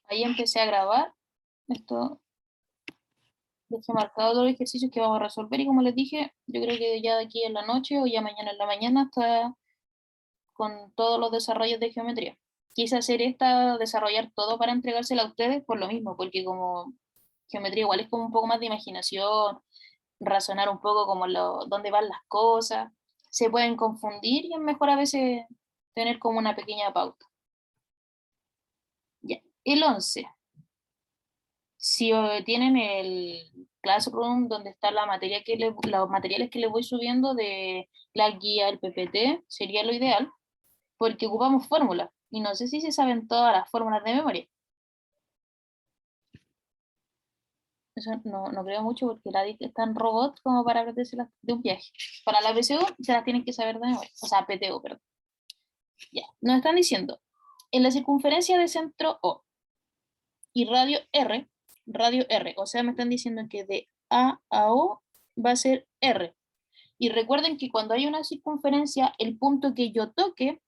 Ahí empecé a grabar. Esto dejé marcado todos los ejercicios que vamos a resolver y como les dije, yo creo que ya de aquí en la noche o ya mañana en la mañana está con todos los desarrollos de geometría. Quise hacer desarrollar todo para entregársela a ustedes por lo mismo, porque como geometría igual es como un poco más de imaginación, razonar un poco como dónde van las cosas, se pueden confundir y es mejor a veces tener como una pequeña pauta. Ya. El 11. Si tienen el Classroom donde está la materia los materiales que les voy subiendo de la guía, el PPT, sería lo ideal, porque ocupamos fórmulas, y no sé si se saben todas las fórmulas de memoria. Eso no creo mucho porque nadie es tan robot como para aprendérselas de un viaje. Para la PSU se las tienen que saber de memoria, o sea, PTU, perdón. Ya, nos están diciendo, en la circunferencia de centro O y radio R, o sea, me están diciendo que de A a O va a ser R. Y recuerden que cuando hay una circunferencia, el punto que yo toque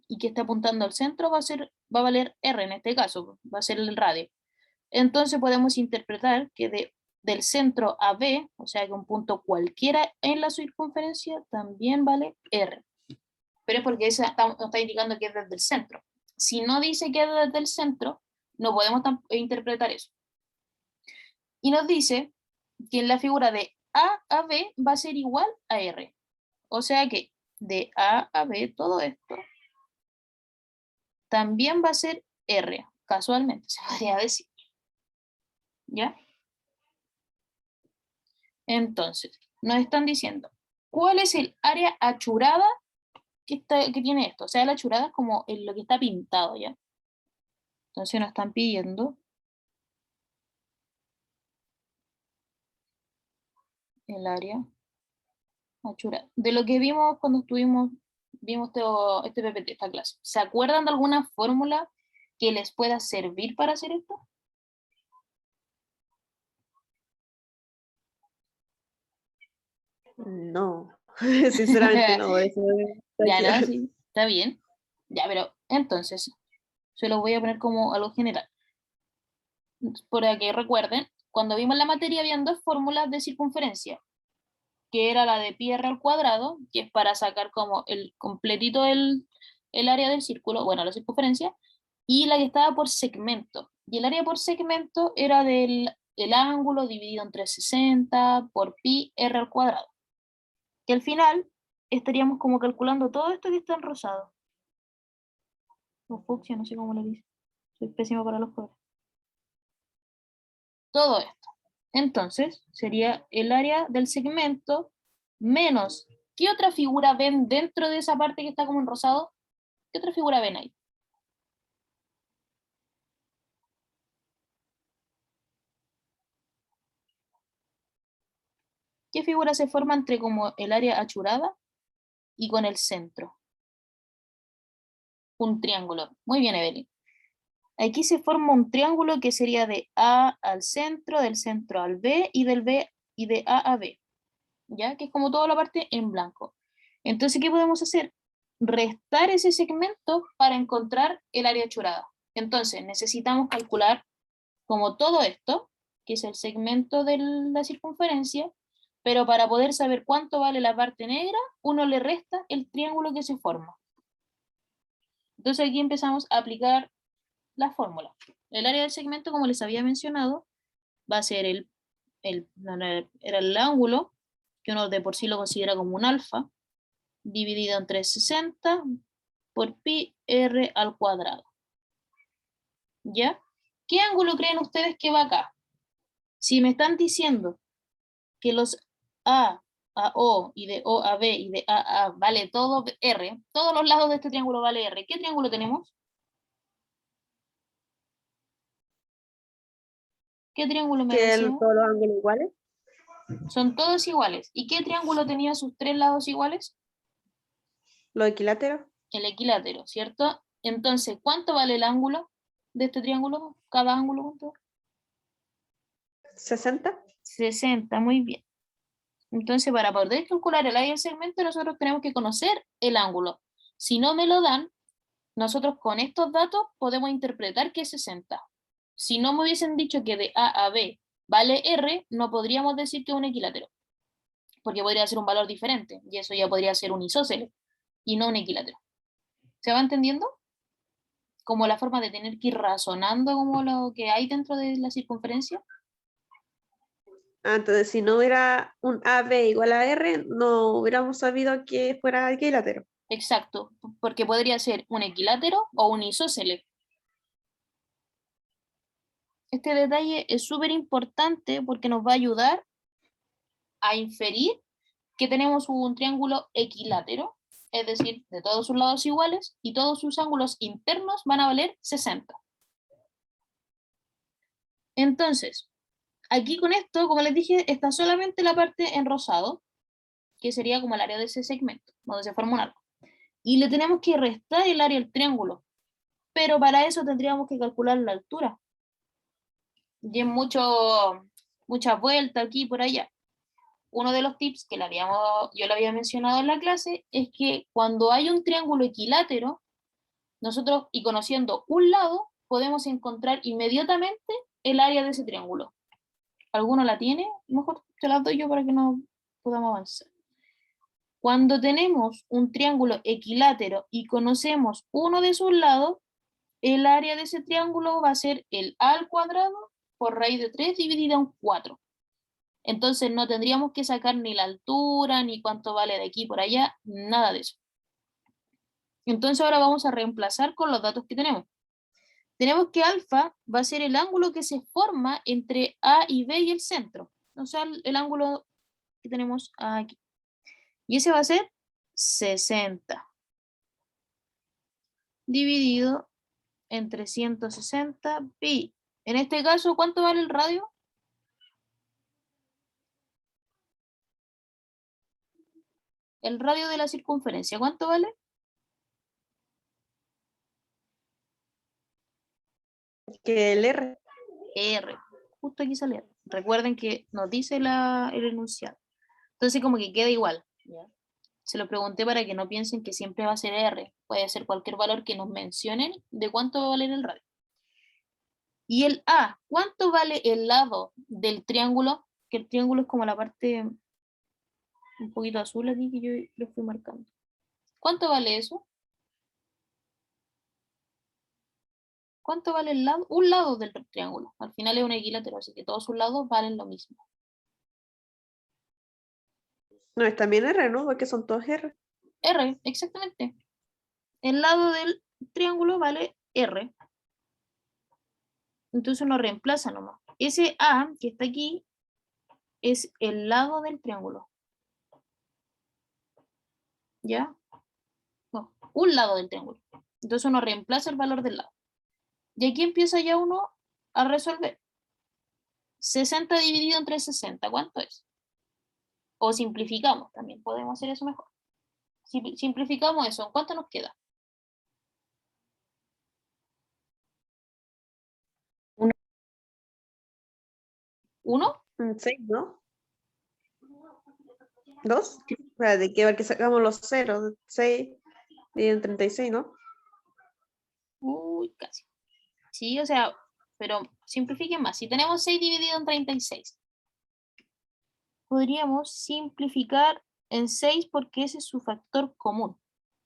y que está apuntando al centro va a valer R en este caso, va a ser el radio. Entonces podemos interpretar que del centro a B, o sea que un punto cualquiera en la circunferencia, también vale R. Pero es porque esa nos está indicando que es desde el centro. Si no dice que es desde el centro, no podemos interpretar eso. Y nos dice que en la figura de A a B va a ser igual a R. O sea que de A a B todo esto también va a ser R, casualmente, se podría decir. ¿Ya? Entonces, nos están diciendo, ¿cuál es el área achurada que tiene esto? O sea, la achurada es como lo que está pintado, ¿ya? Entonces nos están pidiendo el área achurada. De lo que vimos cuando vimos este PPT, esta clase. ¿Se acuerdan de alguna fórmula que les pueda servir para hacer esto? No, sinceramente no. Eso Ya, no, sí, está bien. Ya, pero entonces, se los voy a poner como algo general. Para que recuerden, cuando vimos la materia habían dos fórmulas de circunferencia, que era la de pi r al cuadrado, que es para sacar como el completito el área del círculo, bueno, la circunferencia, y la que estaba por segmento. Y el área por segmento era el ángulo dividido en 360 por pi r al cuadrado. Que al final estaríamos como calculando todo esto que está en rosado. O fucsia, no sé cómo le dice. Soy pésimo para los colores. Todo esto. Entonces, sería el área del segmento menos. ¿Qué otra figura ven dentro de esa parte que está como en rosado? ¿Qué otra figura ven ahí? ¿Qué figura se forma entre como el área achurada y con el centro? Un triángulo. Muy bien, Evelyn. Aquí se forma un triángulo que sería de A al centro, del centro al B y del B y de A a B. ¿Ya? Que es como toda la parte en blanco. Entonces, ¿qué podemos hacer? Restar ese segmento para encontrar el área achurada. Entonces, necesitamos calcular como todo esto, que es el segmento de la circunferencia, pero para poder saber cuánto vale la parte negra, uno le resta el triángulo que se forma. Entonces aquí empezamos a aplicar la fórmula. El área del segmento, como les había mencionado, va a ser era el ángulo, que uno de por sí lo considera como un alfa, dividido en 360 por pi r al cuadrado. ¿Ya? ¿Qué ángulo creen ustedes que va acá? Si me están diciendo que los a O y de O a B y de A vale todo R, todos los lados de este triángulo vale R, ¿qué triángulo tenemos? ¿Qué triángulo me decimos? todos los ángulos iguales. Son todos iguales. ¿Y qué triángulo tenía sus tres lados iguales? Los equiláteros. El equilátero, ¿cierto? Entonces, ¿cuánto vale el ángulo de este triángulo? Cada ángulo, ¿cuánto? 60. 60, muy bien. Entonces, para poder calcular el área del segmento, nosotros tenemos que conocer el ángulo. Si no me lo dan, nosotros con estos datos podemos interpretar que es 60. Si no me hubiesen dicho que de A a B vale R, no podríamos decir que es un equilátero, porque podría ser un valor diferente, y eso ya podría ser un isósceles, y no un equilátero. ¿Se va entendiendo? Como la forma de tener que ir razonando como lo que hay dentro de la circunferencia. Entonces, si no hubiera un AB igual a R, no hubiéramos sabido que fuera equilátero. Exacto, porque podría ser un equilátero o un isósceles. Este detalle es súper importante porque nos va a ayudar a inferir que tenemos un triángulo equilátero, es decir, de todos sus lados iguales y todos sus ángulos internos van a valer 60. Entonces, aquí con esto, como les dije, está solamente la parte en rosado, que sería como el área de ese segmento, donde se forma un arco. Y le tenemos que restar el área del triángulo, pero para eso tendríamos que calcular la altura. Y es mucha vuelta aquí y por allá. Uno de los tips que yo le había mencionado en la clase es que cuando hay un triángulo equilátero, nosotros, y conociendo un lado, podemos encontrar inmediatamente el área de ese triángulo. ¿Alguno la tiene? Mejor te la doy yo para que no podamos avanzar. Cuando tenemos un triángulo equilátero y conocemos uno de sus lados, el área de ese triángulo va a ser el a al cuadrado por raíz de 3 dividido en 4. Entonces no tendríamos que sacar ni la altura, ni cuánto vale de aquí por allá, nada de eso. Entonces ahora vamos a reemplazar con los datos que tenemos. Tenemos que alfa va a ser el ángulo que se forma entre A y B y el centro. O sea, el ángulo que tenemos aquí. Y ese va a ser 60 dividido entre 160 pi. En este caso, ¿cuánto vale el radio? El radio de la circunferencia, ¿cuánto vale? Que el R. R. Justo aquí sale R. Recuerden que nos dice el enunciado. Entonces como que queda igual. ¿Ya? Se lo pregunté para que no piensen que siempre va a ser R. Puede ser cualquier valor que nos mencionen de cuánto va a valer el radio. Y el A, ¿cuánto vale el lado del triángulo? Que el triángulo es como la parte un poquito azul aquí que yo lo estoy marcando. ¿Cuánto vale eso? ¿Cuánto vale el lado? Un lado del triángulo. Al final es un equilátero, así que todos sus lados valen lo mismo. No, es también R, ¿no? Porque son todos R. R, exactamente. El lado del triángulo vale R. Entonces uno reemplaza nomás. Ese A que está aquí es el lado del triángulo. ¿Ya? No, un lado del triángulo. Entonces uno reemplaza el valor del lado. Y aquí empieza ya uno a resolver. 60 dividido entre 60, ¿cuánto es? O simplificamos, también podemos hacer eso mejor. Si simplificamos eso, ¿en cuánto nos queda? Uno. ¿1? 6, ¿no? ¿2? De que ver que sacamos los ceros. 6 y en 36, ¿no? Uy, casi. Sí, o sea, pero simplifiquen más. Si tenemos 6 dividido en 36, podríamos simplificar en 6 porque ese es su factor común,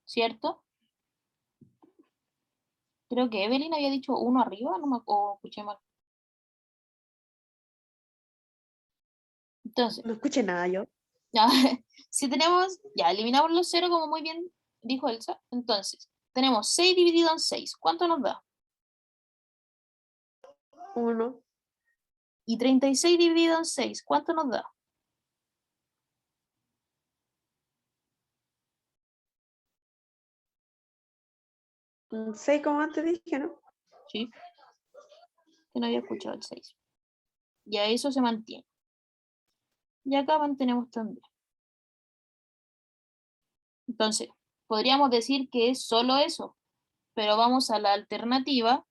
¿cierto? Creo que Evelyn había dicho 1 arriba, no me o escuché mal. Entonces, No escuché nada yo. ya, si tenemos, ya eliminamos los 0 como muy bien dijo Elsa, entonces tenemos 6 dividido en 6, ¿cuánto nos da? 1. Y 36 dividido en 6, ¿cuánto nos da? 6 como antes dije, ¿no? Sí, que no había escuchado el 6. Ya eso se mantiene. Y acá mantenemos también. Entonces, podríamos decir que es solo eso, pero vamos a la alternativa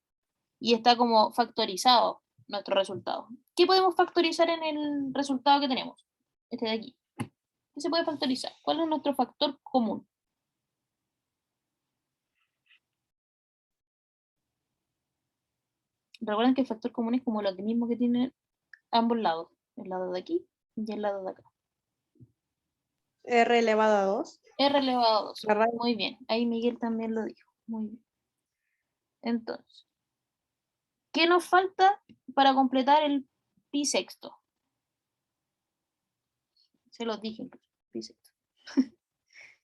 y está como factorizado nuestro resultado. ¿Qué podemos factorizar en el resultado que tenemos? Este de aquí. ¿Qué se puede factorizar? ¿Cuál es nuestro factor común? Recuerden que el factor común es como lo mismo que tienen ambos lados, el lado de aquí y el lado de acá. R elevado a 2. R elevado a 2. La raíz. Muy bien, ahí Miguel también lo dijo. Muy bien. Entonces, ¿qué nos falta para completar el pi sexto? Se los dije, pi sexto.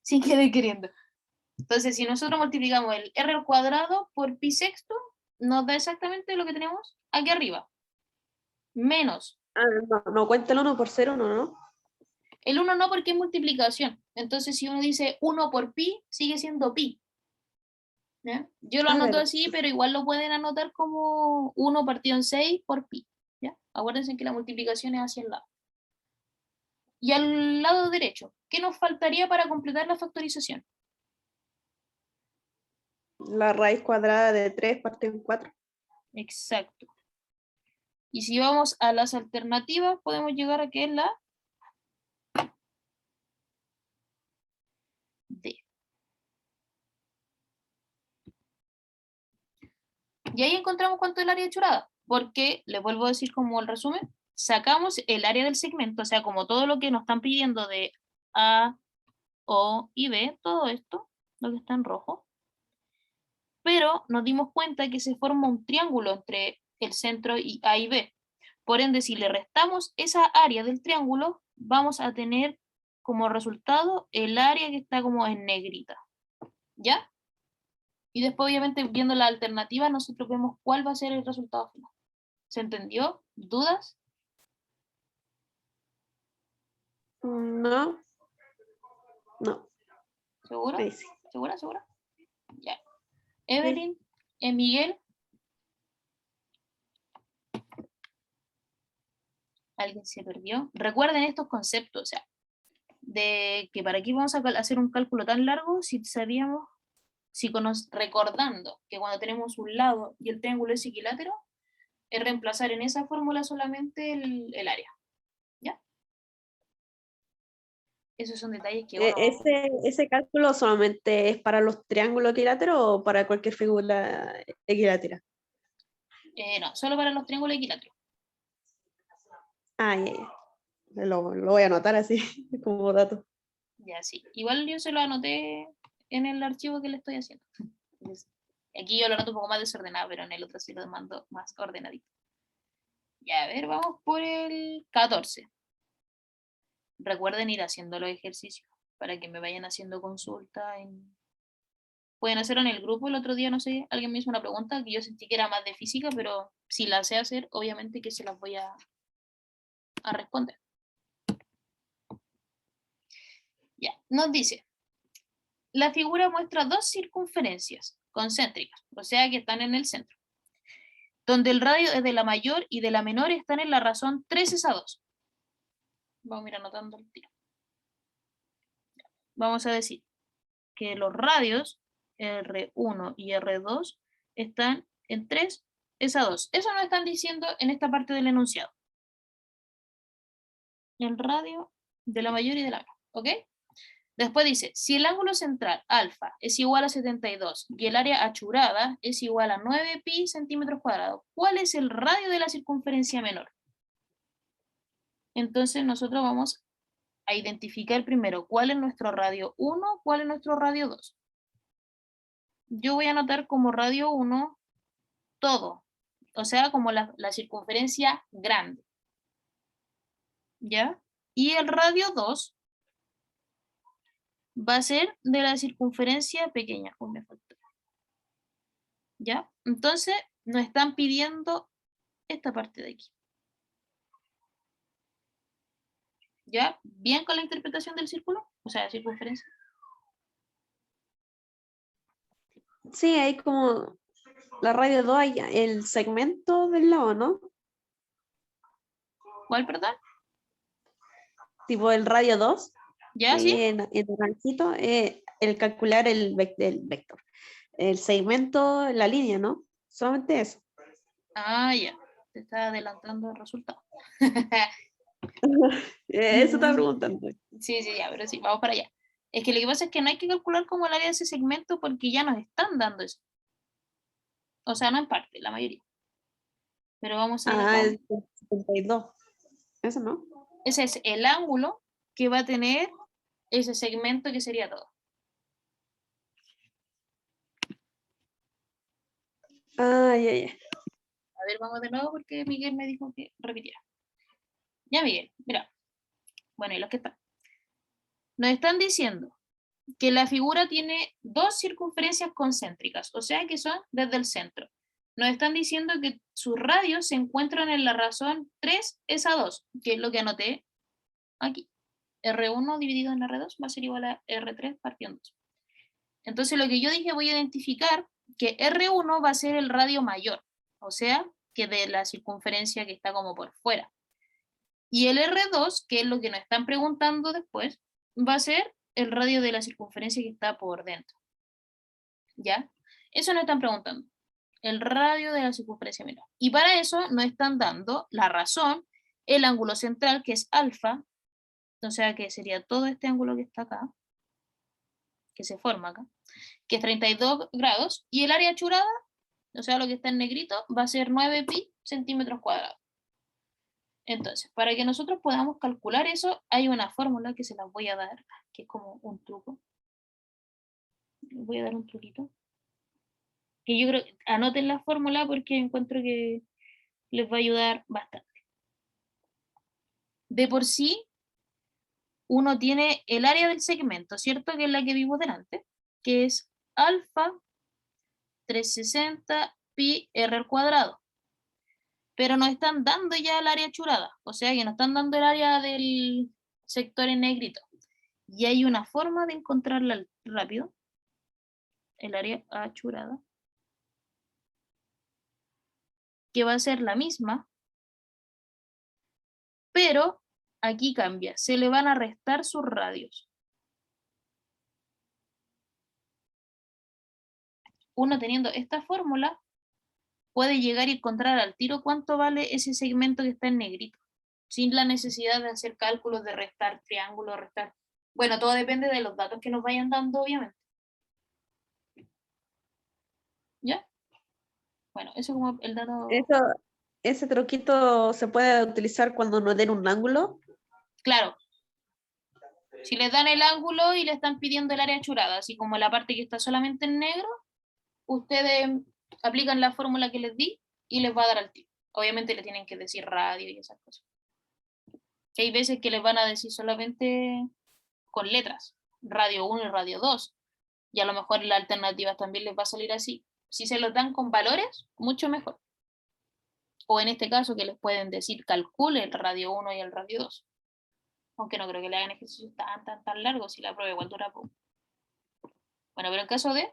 Sin querer queriendo. Entonces, si nosotros multiplicamos el r al cuadrado por pi sexto, nos da exactamente lo que tenemos aquí arriba. Menos. No cuenta el 1 por ser 1, ¿no? El 1 no, porque es multiplicación. Entonces, si uno dice 1 por pi, sigue siendo pi. ¿Ya? Yo lo anoto Verdad. así, pero igual lo pueden anotar como 1 partido en 6 por pi. ¿Ya? Acuérdense que la multiplicación es hacia el lado. Y al lado derecho, ¿qué nos faltaría para completar la factorización? La raíz cuadrada de 3 partido en 4. Exacto. Y si vamos a las alternativas, podemos llegar a que es la D. Y ahí encontramos cuánto es el área de Churada, porque, les vuelvo a decir como el resumen, sacamos el área del segmento, o sea, como todo lo que nos están pidiendo de A, O y B, todo esto, lo que está en rojo, pero nos dimos cuenta que se forma un triángulo entre el centro y A y B. Por ende, si le restamos esa área del triángulo, vamos a tener como resultado el área que está como en negrita. ¿Ya? Y después, obviamente, viendo la alternativa, nosotros vemos cuál va a ser el resultado final. ¿Se entendió? ¿Dudas? No. No. ¿Segura? Ahí sí. ¿Segura? ¿Segura? Ya. Sí. Evelyn, Miguel. ¿Alguien se perdió? Recuerden estos conceptos, o sea, de que para qué vamos a hacer un cálculo tan largo si sabíamos, si recordando que cuando tenemos un lado y el triángulo es equilátero, es reemplazar en esa fórmula solamente el área. ¿Ya? Esos son detalles que uno... ¿Ese cálculo solamente es para los triángulos equiláteros o para cualquier figura equilátera? no, solo para los triángulos equiláteros. Ah, ya, ya. Lo voy a anotar así, como dato. Ya, sí. Igual yo se lo anoté en el archivo que le estoy haciendo. Entonces, aquí yo lo anoto un poco más desordenado, pero en el otro sí lo mando más ordenadito. Ya, a ver, vamos por el 14. Recuerden ir haciendo los ejercicios para que me vayan haciendo consulta. Pueden hacerlo en el grupo. El otro día, no sé, alguien me hizo una pregunta que yo sentí que era más de física, pero si la sé hacer, obviamente que se las voy a responder. Ya, nos dice, la figura muestra dos circunferencias concéntricas, o sea que están en el centro, donde el radio de la mayor y de la menor están en la razón 3 es a 2. Vamos a ir anotando el tiro. Vamos a decir que los radios R1 y R2 están en 3 es a 2. Eso nos están diciendo en esta parte del enunciado. El radio de la mayor y de la menor, ¿ok? Después dice, si el ángulo central alfa es igual a 72 y el área achurada es igual a 9 pi centímetros cuadrados, ¿cuál es el radio de la circunferencia menor? Entonces nosotros vamos a identificar primero cuál es nuestro radio 1, cuál es nuestro radio 2. Yo voy a anotar como radio 1 todo, o sea, como la circunferencia grande. ¿Ya? Y el radio 2 va a ser de la circunferencia pequeña. Me faltó. ¿Ya? Entonces, nos están pidiendo esta parte de aquí. ¿Ya? ¿Bien con la interpretación del círculo? O sea, circunferencia. Sí, hay como la radio 2, hay el segmento del lado, ¿no? ¿Cuál, perdón? Tipo el radio 2, ¿Ya? ahí ¿Sí? en naranjito, el calcular el vector. El segmento, la línea, ¿no? Solamente eso. Ah, ya. Te está adelantando el resultado. Eso estaba preguntando. Sí, sí, ya, pero sí, vamos para allá. Es que lo que pasa es que no hay que calcular como el área de ese segmento porque ya nos están dando eso. O sea, no en parte, la mayoría. Pero vamos a ir Ah, acá. es 72. Eso no. Ese es el ángulo que va a tener ese segmento que sería todo. Ah, ya, ya. A ver, vamos de nuevo porque Miguel me dijo que repitiera. Ya, Miguel, mira. Bueno, y los que están. Nos están diciendo que la figura tiene dos circunferencias concéntricas, o sea que son desde el centro. Nos están diciendo que sus radios se encuentran en la razón 3 es a 2, que es lo que anoté aquí. R1 dividido en R2 va a ser igual a R3 partido en 2. Entonces lo que yo dije, voy a identificar que R1 va a ser el radio mayor, o sea, que de la circunferencia que está como por fuera. Y el R2, que es lo que nos están preguntando después, va a ser el radio de la circunferencia que está por dentro. ¿Ya? Eso nos están preguntando. El radio de la circunferencia menor. Y para eso nos están dando la razón, el ángulo central, que es alfa, o sea que sería todo este ángulo que está acá, que se forma acá, que es 32 grados, y el área achurada, o sea, lo que está en negrito, va a ser 9 pi centímetros cuadrados. Entonces, para que nosotros podamos calcular eso, hay una fórmula que se las voy a dar, que es como un truco. Voy a dar un truquito. Que yo creo, anoten la fórmula porque encuentro que les va a ayudar bastante. De por sí, uno tiene el área del segmento, ¿cierto? Que es la que vimos delante, que es alfa 360 pi r al cuadrado. Pero nos están dando ya el área achurada, o sea que nos están dando el área del sector en negrito. Y hay una forma de encontrarla rápido, el área achurada, que va a ser la misma, pero aquí cambia, se le van a restar sus radios. Uno teniendo esta fórmula puede llegar y encontrar al tiro cuánto vale ese segmento que está en negrito, sin la necesidad de hacer cálculos de restar triángulos, restar. Bueno, todo depende de los datos que nos vayan dando, obviamente. ¿Ya? Bueno, eso es como el dato. Eso, ese truquito se puede utilizar cuando no den un ángulo. Claro, si les dan el ángulo y le están pidiendo el área achurada, así como la parte que está solamente en negro, ustedes aplican la fórmula que les di y les va a dar al tiro. Obviamente le tienen que decir radio y esas cosas. Que hay veces que les van a decir solamente con letras, radio 1 y radio 2, y a lo mejor en las alternativas también les va a salir así. Si se los dan con valores, mucho mejor. O en este caso que les pueden decir calcule el radio 1 y el radio 2. Aunque no creo que le hagan ejercicios tan largos si la prueba igual dura poco. Bueno, pero en caso de,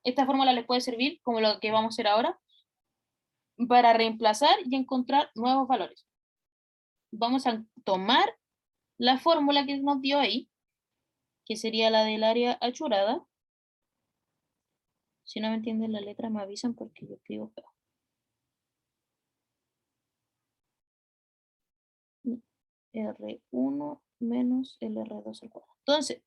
esta fórmula les puede servir, como lo que vamos a hacer ahora, para reemplazar y encontrar nuevos valores. Vamos a tomar la fórmula que nos dio ahí, que sería la del área achurada. Si no me entienden la letra, me avisan porque yo escribo feo. R1 menos el R2 al cuadrado. Entonces,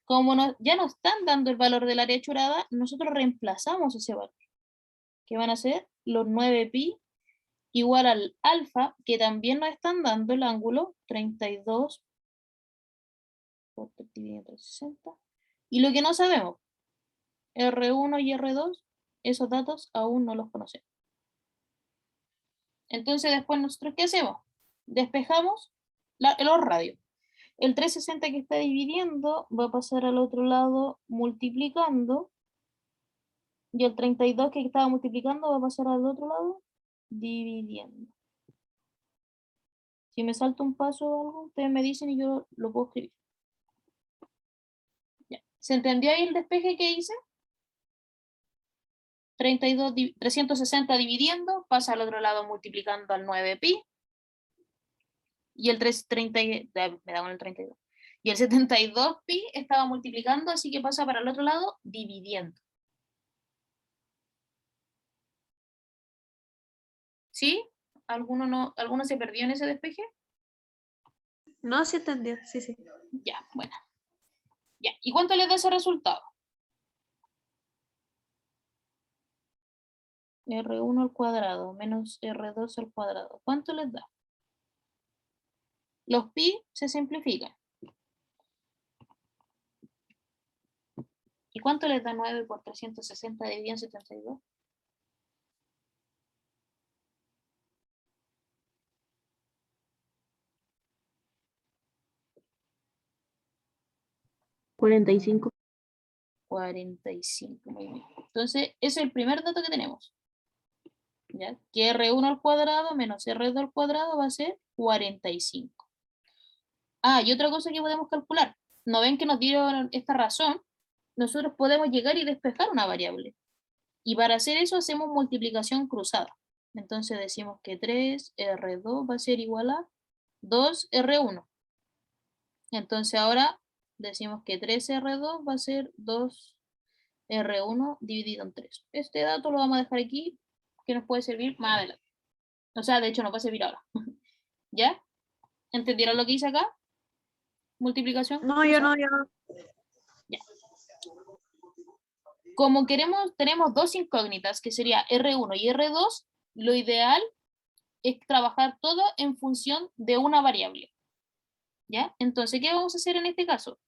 como ya nos están dando el valor del área achurada, nosotros reemplazamos ese valor, que van a ser los 9 pi igual al alfa, que también nos están dando el ángulo 32 por 360. Y lo que no sabemos, R1 y R2, esos datos aún no los conocemos. Entonces después nosotros, ¿qué hacemos? Despejamos los radios. El 360 que está dividiendo va a pasar al otro lado multiplicando, y el 32 que estaba multiplicando va a pasar al otro lado dividiendo. Si me salto un paso o algo, ustedes me dicen y yo lo puedo escribir. Ya. ¿Se entendió ahí el despeje que hice? 360 dividiendo, pasa al otro lado multiplicando al 9 pi, y el 330, me da con el 32. Y el 72 pi estaba multiplicando, así que pasa para el otro lado dividiendo. ¿Sí? ¿Alguno se perdió en ese despeje? No, sí entendió, sí, sí. Ya, bueno. Ya. ¿Y cuánto les da ese resultado? R1 al cuadrado menos R2 al cuadrado. ¿Cuánto les da? Los pi se simplifican. ¿Y cuánto les da 9 por 360 dividido en 72? 45. 45, muy bien. Entonces, ese es el primer dato que tenemos. ¿Ya? Que R1 al cuadrado menos R2 al cuadrado va a ser 45. Ah, y otra cosa que podemos calcular. ¿No ven que nos dieron esta razón? Nosotros podemos llegar y despejar una variable. Y para hacer eso hacemos multiplicación cruzada. Entonces decimos que 3R2 va a ser igual a 2R1. Entonces ahora decimos que 3R2 va a ser 2R1 dividido en 3. Este dato lo vamos a dejar aquí, que nos puede servir más adelante. O sea, de hecho nos va a servir ahora. ¿Ya? ¿Entendieron lo que hice acá? Multiplicación No, cruzada. yo no. Ya. Como tenemos dos incógnitas, que sería R1 y R2, lo ideal es trabajar todo en función de una variable. ¿Ya? Entonces, ¿qué vamos a hacer en este caso?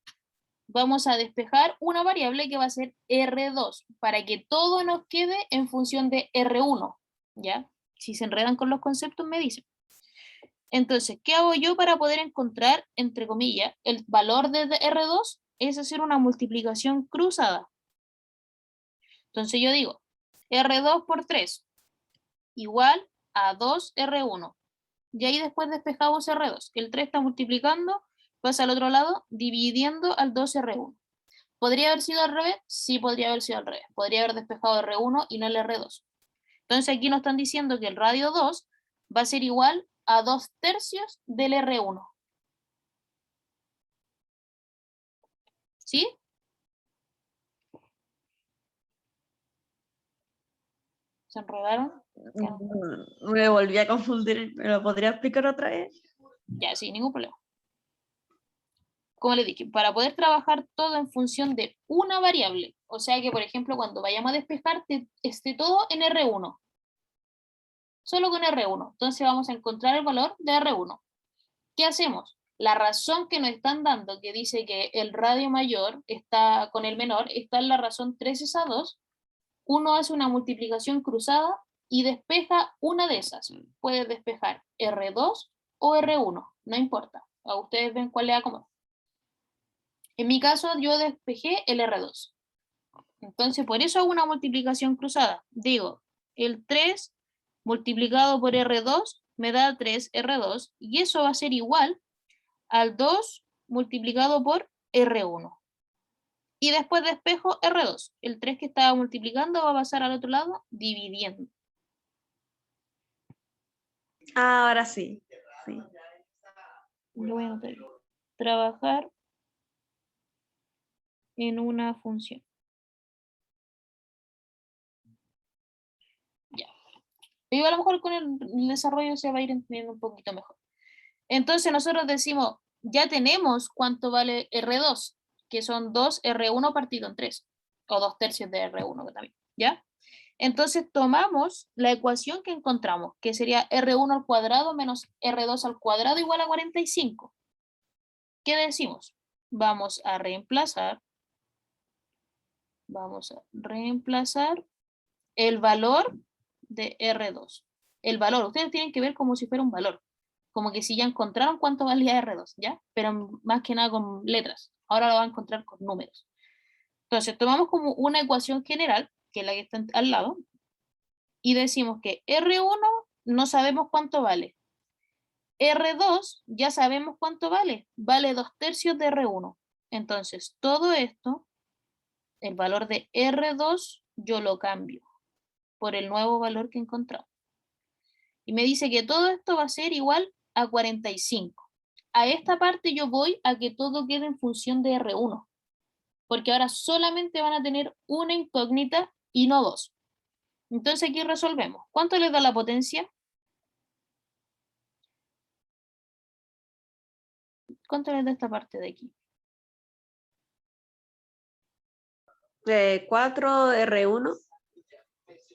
Vamos a despejar una variable que va a ser R2, para que todo nos quede en función de R1. ¿Ya? Si se enredan con los conceptos, me dicen. Entonces, ¿qué hago yo para poder encontrar, entre comillas, el valor de R2? Es hacer una multiplicación cruzada. Entonces yo digo, R2 por 3 igual a 2R1. Y ahí después despejamos R2, que el 3 está multiplicando, pasa al otro lado, dividiendo al 2R1. ¿Podría haber sido al revés? Sí, podría haber sido al revés. Podría haber despejado R1 y no el R2. Entonces aquí nos están diciendo que el radio 2 va a ser igual a 2/3 del R1. ¿Sí? ¿Se enredaron? Me volví a confundir. ¿Me lo podría explicar otra vez? Ya, sí, ningún problema. Como les dije, para poder trabajar todo en función de una variable, o sea que, por ejemplo, cuando vayamos a despejar, esté todo en R1, solo con R1. Entonces vamos a encontrar el valor de R1. ¿Qué hacemos? La razón que nos están dando, que dice que el radio mayor está con el menor, está en la razón 3 es a 2. Uno hace una multiplicación cruzada y despeja una de esas. Puede despejar R2 o R1, no importa. A ustedes ven cuál le acomoda. En mi caso, yo despejé el R2. Entonces, por eso hago una multiplicación cruzada. Digo, el 3 multiplicado por R2 me da 3R2 y eso va a ser igual al 2 multiplicado por R1. Y después despejo R2. El 3 que estaba multiplicando va a pasar al otro lado dividiendo. Ahora sí. Sí. Lo voy a anotar. Trabajar en una función. Ya. Y a lo mejor con el desarrollo se va a ir entendiendo un poquito mejor. Entonces nosotros decimos, ya tenemos cuánto vale R2, que son 2R1 partido en 3, o 2/3 de R1 también, ¿ya? Entonces tomamos la ecuación que encontramos, que sería R1 al cuadrado menos R2 al cuadrado igual a 45. ¿Qué decimos? Vamos a reemplazar el valor de R2. El valor, ustedes tienen que ver como si fuera un valor. Como que si ya encontraron cuánto valía R2, ¿ya? Pero más que nada con letras. Ahora lo van a encontrar con números. Entonces, tomamos como una ecuación general, que es la que está al lado, y decimos que R1 no sabemos cuánto vale. R2 ya sabemos cuánto vale. Vale 2/3 de R1. Entonces, todo esto, el valor de R2, yo lo cambio por el nuevo valor que encontramos. Y me dice que todo esto va a ser igual a 45. A esta parte yo voy a que todo quede en función de R1, porque ahora solamente van a tener una incógnita y no dos. Entonces aquí resolvemos. ¿Cuánto les da la potencia? ¿Cuánto les da esta parte de aquí? 4R1.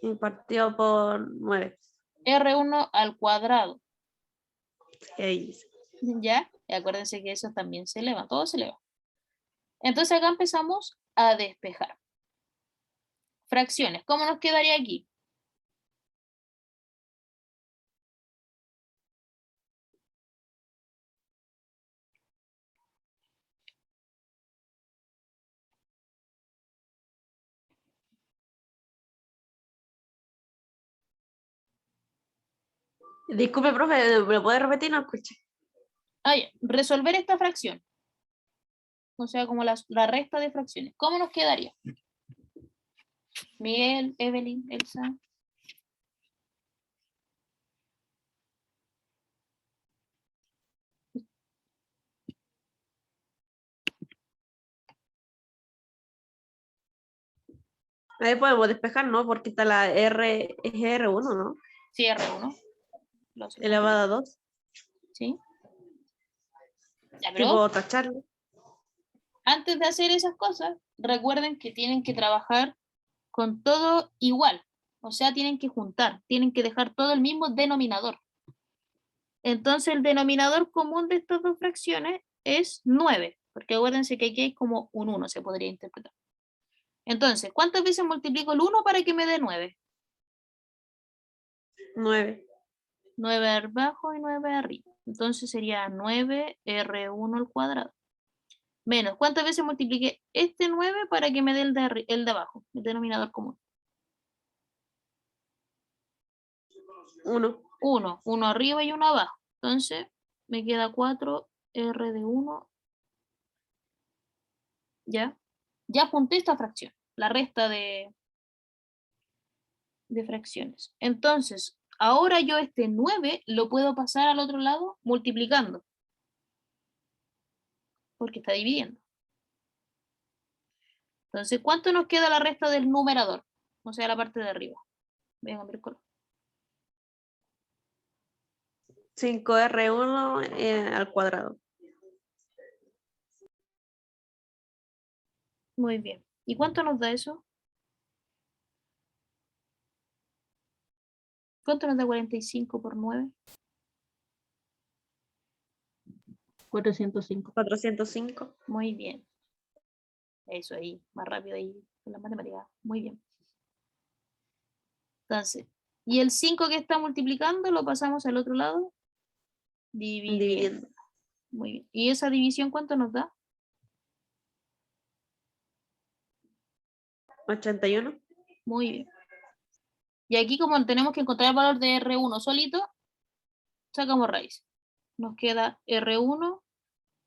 Y partido por 9. R1 al cuadrado. 6. ¿Ya? Y acuérdense que eso también se eleva, todo se eleva. Entonces acá empezamos a despejar. Fracciones, ¿cómo nos quedaría aquí? Disculpe, profe, ¿me lo puede repetir? No escuché. Ah, ya. Resolver esta fracción. O sea, como la resta de fracciones. ¿Cómo nos quedaría? Miguel, Evelyn, Elsa. Ahí podemos despejar, ¿no? Porque está la R, es R1, ¿no? Sí, R1. Elevada a 2. ¿Sí? Ya, Sí, pero puedo tacharlo. antes de hacer esas cosas, recuerden que tienen que trabajar con todo igual. O sea, tienen que juntar, tienen que dejar todo el mismo denominador. Entonces, el denominador común de estas dos fracciones es 9, porque acuérdense que aquí hay como un 1, se podría interpretar. Entonces, ¿cuántas veces multiplico el 1 para que me dé 9? 9. 9 abajo y 9 arriba. Entonces sería 9R1 al cuadrado. Menos, ¿cuántas veces multipliqué este 9 para que me dé el de abajo, el denominador común? 1. 1, 1 arriba y 1 abajo. Entonces me queda 4R de 1. ¿Ya? Ya junté esta fracción, la resta de fracciones. Entonces, ahora yo este 9 lo puedo pasar al otro lado multiplicando, porque está dividiendo. Entonces, ¿cuánto nos queda la resta del numerador? O sea, la parte de arriba. Voy a cambiar el color. 5R1 al cuadrado. Muy bien. ¿Y cuánto nos da eso? ¿Cuánto nos da 45 por 9? 405. 405. Muy bien. Eso ahí, más rápido ahí con la matemática. Muy bien. Entonces, y el 5 que está multiplicando lo pasamos al otro lado, dividiendo. Dividiendo. Muy bien. ¿Y esa división cuánto nos da? 81. Muy bien. Y aquí como tenemos que encontrar el valor de R1 solito, sacamos raíz. Nos queda R1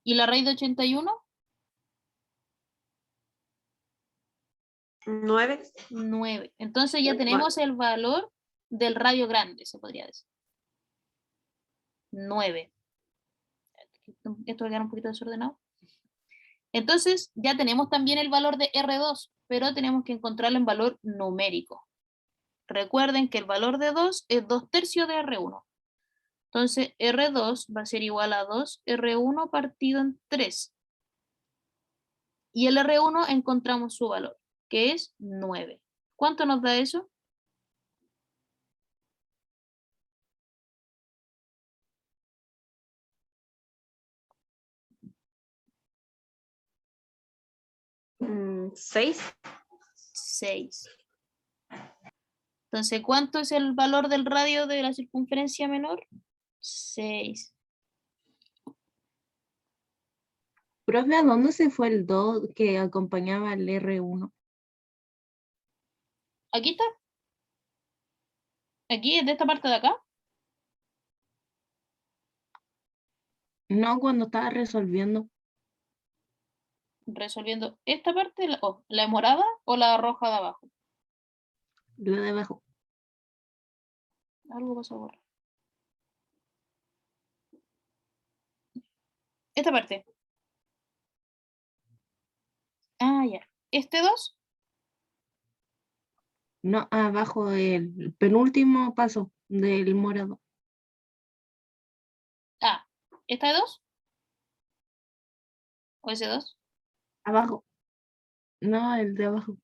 y la raíz de 81, 9. 9. Entonces ya tenemos el valor del radio grande, se podría decir. 9. Esto va a quedar un poquito desordenado. Entonces ya tenemos también el valor de R2, pero tenemos que encontrarlo en valor numérico. Recuerden que el valor de 2 es 2 tercios de R1. Entonces R2 va a ser igual a 2 R1 partido en 3. Y el R1 encontramos su valor, que es 9. ¿Cuánto nos da eso? ¿6? 6. Entonces, ¿cuánto es el valor del radio de la circunferencia menor? 6. Profe, ¿a dónde se fue el 2 que acompañaba al R1? Aquí está. Aquí es de esta parte de acá. No, cuando estaba resolviendo. Resolviendo esta parte, la morada o la roja de abajo. La de abajo. Algo pasó ahora. Esta parte. Ah, ya. Este 2. No, abajo el penúltimo paso del morado. Ah, ¿esta de 2? ¿O ese 2? Abajo. No, el de abajo.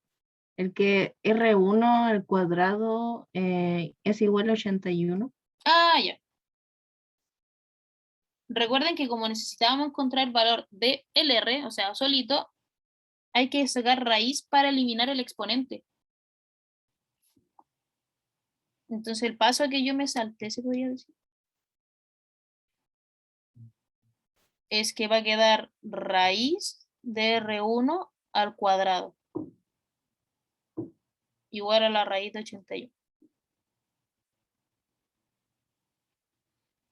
El que R1 al cuadrado es igual a 81. Ah, ya. Recuerden que como necesitábamos encontrar el valor de LR, o sea, solito, hay que sacar raíz para eliminar el exponente. Entonces el paso que yo me salté, se podría decir, es que va a quedar raíz de R1 al cuadrado igual a la raíz de 81.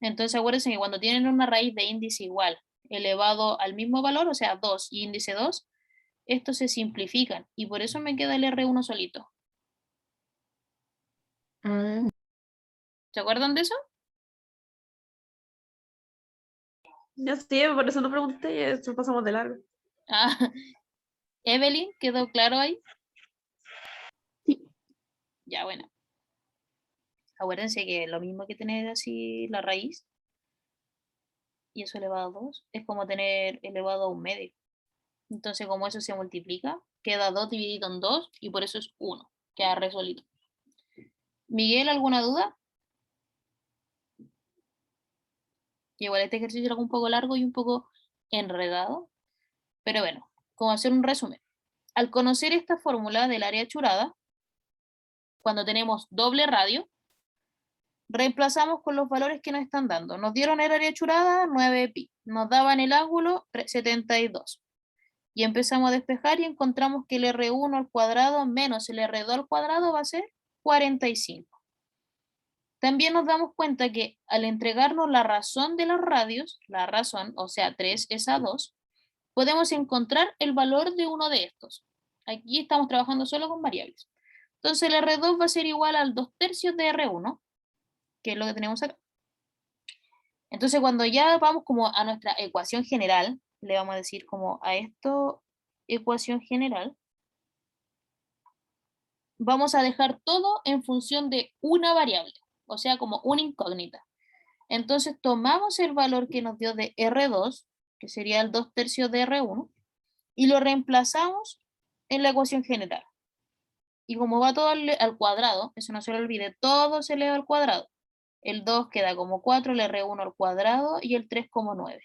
Entonces acuérdense que cuando tienen una raíz de índice igual elevado al mismo valor, o sea 2 y índice 2, estos se simplifican y por eso me queda el R1 solito. Ah, ¿Se acuerdan de eso? Ya sé, por eso no pregunté, ya eso pasamos de largo. Ah, Evelyn, ¿quedó claro ahí? sí. Ya, bueno. Acuérdense que lo mismo que tener así la raíz y eso elevado a 2 es como tener elevado a un medio. Entonces, como eso se multiplica, queda 2 dividido en 2 y por eso es 1. Queda resolito. Miguel, ¿alguna duda? Igual este ejercicio era un poco largo y un poco enredado, pero bueno, como hacer un resumen. Al conocer esta fórmula del área achurada, cuando tenemos doble radio, reemplazamos con los valores que nos están dando. Nos dieron el área achurada 9 pi, nos daban el ángulo 72. Y empezamos a despejar y encontramos que el R1 al cuadrado menos el R2 al cuadrado va a ser 45. También nos damos cuenta que al entregarnos la razón de los radios, la razón, o sea 3 es a 2, podemos encontrar el valor de uno de estos. Aquí estamos trabajando solo con variables. Entonces el R2 va a ser igual al 2/3 de R1, que es lo que tenemos acá. Entonces cuando ya vamos como a nuestra ecuación general, le vamos a decir como a esto ecuación general, vamos a dejar todo en función de una variable, o sea, como una incógnita. Entonces tomamos el valor que nos dio de R2, que sería el 2/3 de R1, y lo reemplazamos en la ecuación general. Y como va todo al cuadrado, eso no se lo olvide, todo se eleva al cuadrado. El 2 queda como 4, el R1 al cuadrado y el 3 como 9.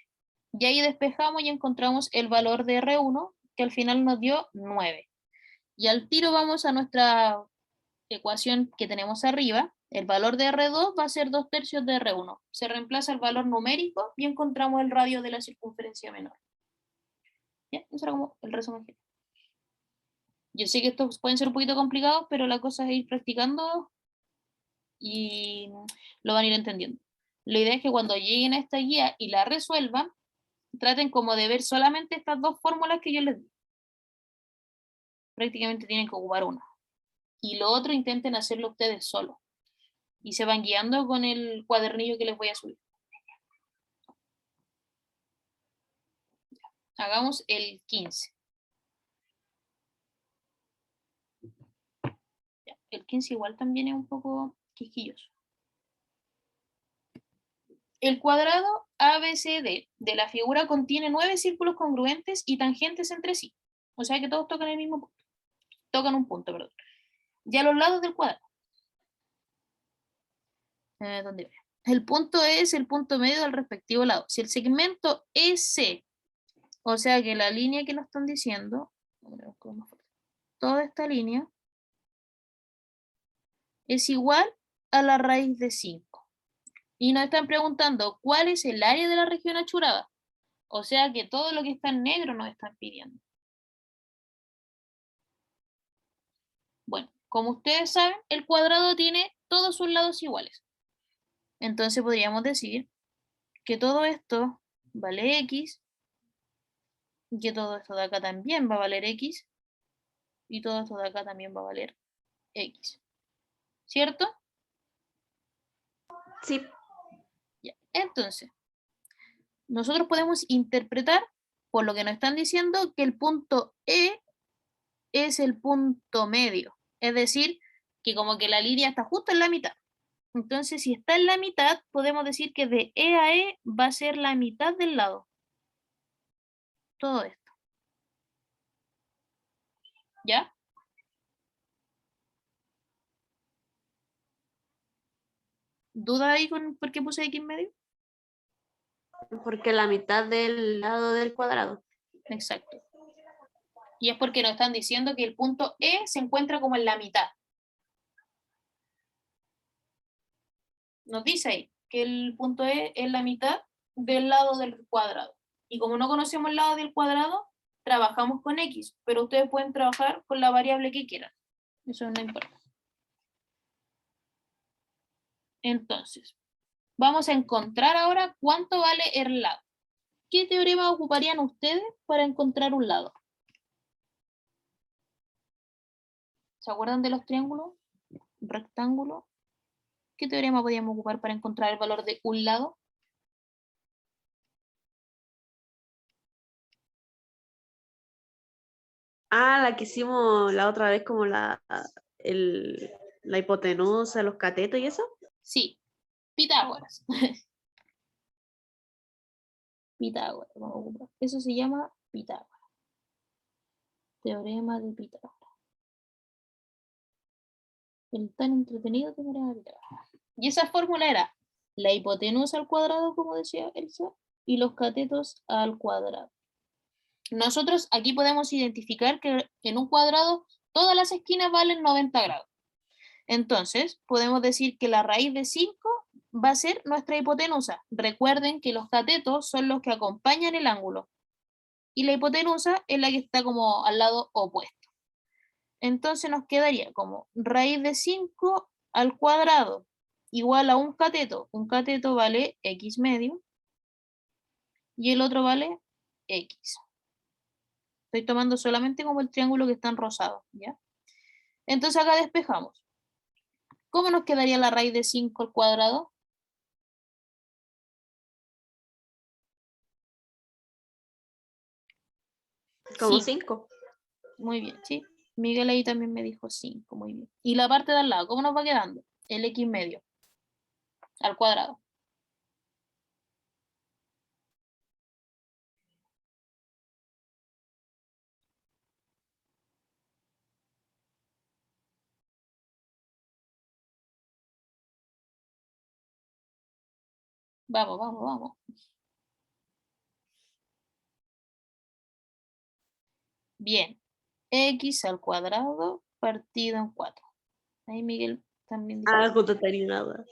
Y ahí despejamos y encontramos el valor de R1, que al final nos dio 9. Y al tiro vamos a nuestra ecuación que tenemos arriba. El valor de R2 va a ser 2/3 de R1. Se reemplaza el valor numérico y encontramos el radio de la circunferencia menor. ¿Ya? Eso era como el resumen. Yo sé que estos pueden ser un poquito complicados, pero la cosa es ir practicando y lo van a ir entendiendo. La idea es que cuando lleguen a esta guía y la resuelvan, traten como de ver solamente estas dos fórmulas que yo les di. Prácticamente tienen que ocupar una. Y lo otro intenten hacerlo ustedes solos. Y se van guiando con el cuadernillo que les voy a subir. Hagamos el 15. Ya, el 15 igual también es un poco quisquilloso. El cuadrado ABCD de la figura contiene 9 círculos congruentes y tangentes entre sí. O sea que todos tocan el mismo punto. Tocan un punto, perdón. Y a los lados del cuadrado. ¿Dónde ve? El punto es el punto medio del respectivo lado. Si el segmento EC, o sea que la línea que nos están diciendo, toda esta línea, es igual a la raíz de 5. Y nos están preguntando cuál es el área de la región achurada. O sea que todo lo que está en negro nos están pidiendo. Bueno, como ustedes saben, el cuadrado tiene todos sus lados iguales. Entonces podríamos decir que todo esto vale X, y que todo esto de acá también va a valer X, y todo esto de acá también va a valer X. ¿Cierto? Sí. Ya. Entonces, nosotros podemos interpretar, por lo que nos están diciendo, que el punto E es el punto medio. Es decir, que como que la línea está justo en la mitad. Entonces, si está en la mitad, podemos decir que de E a E va a ser la mitad del lado. Todo esto. ¿Ya? ¿Duda ahí con por qué puse x medio? Porque la mitad del lado del cuadrado. Exacto. Y es porque nos están diciendo que el punto E se encuentra como en la mitad. Nos dice ahí que el punto E es la mitad del lado del cuadrado. Y como no conocemos el lado del cuadrado, trabajamos con X, pero ustedes pueden trabajar con la variable que quieran. Eso no importa. Entonces, vamos a encontrar ahora cuánto vale el lado. ¿Qué teorema ocuparían ustedes para encontrar un lado? ¿Se acuerdan de los triángulos? Rectángulo. ¿Qué teorema podríamos ocupar para encontrar el valor de un lado? Ah, la que hicimos la otra vez como la hipotenusa, los catetos y eso. Sí, Pitágoras. Pitágoras, vamos a ocupar. Eso se llama Pitágoras. Teorema de Pitágoras. El tan entretenido teorema de Pitágoras. Y esa fórmula era la hipotenusa al cuadrado, como decía Elsa, y los catetos al cuadrado. Nosotros aquí podemos identificar que en un cuadrado todas las esquinas valen 90 grados. Entonces, podemos decir que la raíz de 5 va a ser nuestra hipotenusa. Recuerden que los catetos son los que acompañan el ángulo. Y la hipotenusa es la que está como al lado opuesto. Entonces nos quedaría como raíz de 5 al cuadrado igual a un cateto. Un cateto vale x medio y el otro vale x. Estoy tomando solamente como el triángulo que está en rosado, ¿ya? Entonces acá despejamos. ¿Cómo nos quedaría la raíz de 5 al cuadrado? Como 5. 5. Muy bien, ¿sí? Miguel ahí también me dijo 5, muy bien. Y la parte de al lado, ¿cómo nos va quedando? El x medio al cuadrado. Vamos, vamos, vamos. Bien. X al cuadrado partido en 4. Ahí Miguel también dijo. Ah, justo tenía nada.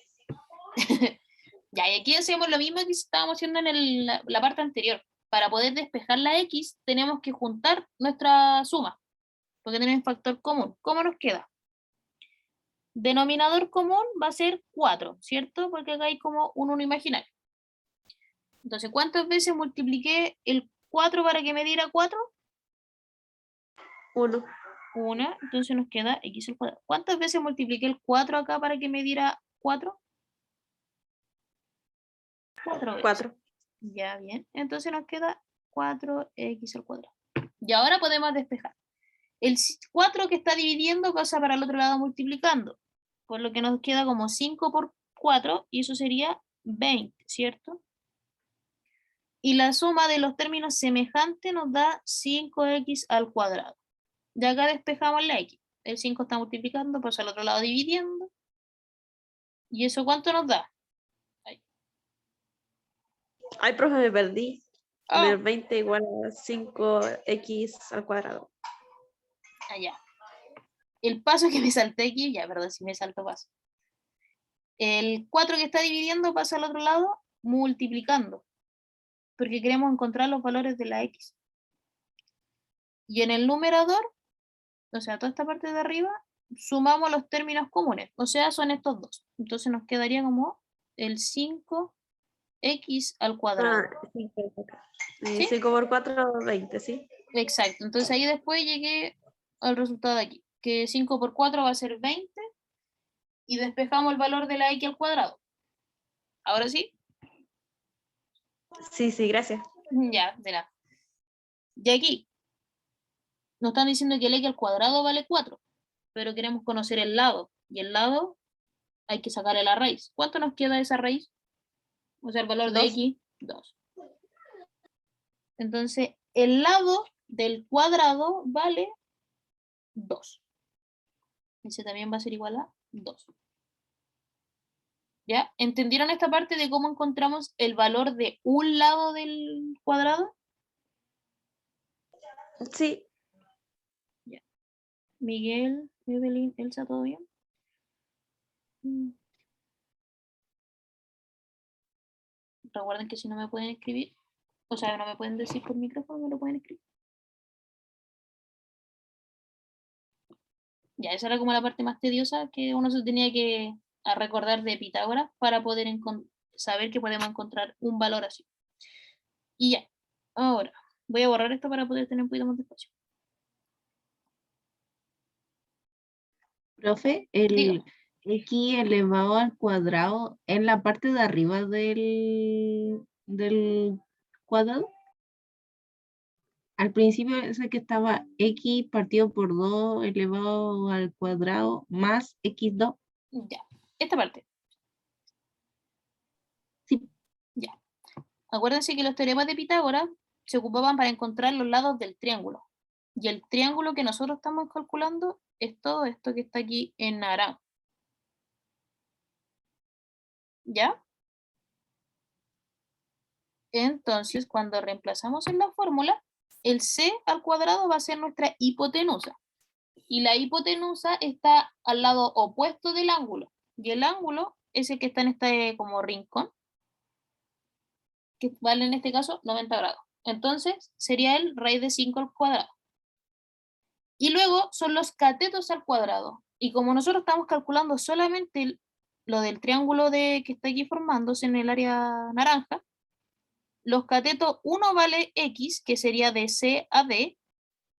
Ya, y aquí hacemos lo mismo que estábamos haciendo en la parte anterior. Para poder despejar la X, tenemos que juntar nuestra suma, porque tenemos un factor común. ¿Cómo nos queda? Denominador común va a ser 4, ¿cierto? Porque acá hay como un 1 imaginario. Entonces, ¿cuántas veces multipliqué el 4 para que me diera 4? 1. Una, entonces nos queda x al cuadrado. ¿Cuántas veces multipliqué el 4 acá para que me diera 4? 4 veces. 4. Ya, bien. Entonces nos queda 4x al cuadrado. Y ahora podemos despejar. El 4 que está dividiendo pasa para el otro lado multiplicando, por lo que nos queda como 5 por 4, y eso sería 20, ¿cierto? Y la suma de los términos semejantes nos da 5x al cuadrado. De acá despejamos la x. El 5 está multiplicando, pasa al otro lado dividiendo. ¿Y eso cuánto nos da? Ay, profe, me perdí. Oh, El 20 igual a 5x al cuadrado. allá. El paso que me salté aquí, ya, perdón, si me salto paso. El 4 que está dividiendo pasa al otro lado multiplicando, porque queremos encontrar los valores de la x. Y en el numerador, o sea, toda esta parte de arriba, sumamos los términos comunes, o sea, son estos dos. Entonces nos quedaría como el 5x al cuadrado. Ah, 5 ¿Sí? por 4, 20, ¿sí? Exacto. Entonces ahí después llegué al resultado de aquí, que 5 por 4 va a ser 20, y despejamos el valor de la x al cuadrado. Ahora sí, Sí, sí, gracias. ya, de nada. Y aquí nos están diciendo que el x al cuadrado vale 4, pero queremos conocer el lado, y el lado hay que sacarle la raíz. ¿Cuánto nos queda de esa raíz? O sea, el valor de 2. x, 2. Entonces, el lado del cuadrado vale 2. Ese también va a ser igual a 2. ¿Ya? ¿Entendieron esta parte de cómo encontramos el valor de un lado del cuadrado? Sí, Miguel, Evelyn, Elsa, ¿todo bien? Recuerden que si no me pueden escribir, o sea, no me pueden decir por micrófono, me lo pueden escribir. Ya, esa era como la parte más tediosa que uno se tenía que recordar de Pitágoras para poder saber que podemos encontrar un valor así. Y ya, ahora voy a borrar esto para poder tener un poquito más de espacio. Profe, Dígame. el x elevado al cuadrado en la parte de arriba del cuadrado. Al principio ese que estaba x partido por 2 elevado al cuadrado más x2. Ya, esta parte. Sí. Ya. Acuérdense que los teoremas de Pitágoras se ocupaban para encontrar los lados del triángulo. Y el triángulo que nosotros estamos calculando es todo esto que está aquí en naranja. ¿Ya? Entonces, cuando reemplazamos en la fórmula, el c al cuadrado va a ser nuestra hipotenusa. Y la hipotenusa está al lado opuesto del ángulo. Y el ángulo es el que está en este como rincón, que vale en este caso 90 grados. Entonces, sería el raíz de 5 al cuadrado. Y luego son los catetos al cuadrado. Y como nosotros estamos calculando solamente lo del triángulo que está aquí formándose en el área naranja, los catetos, uno vale x, que sería de C a D,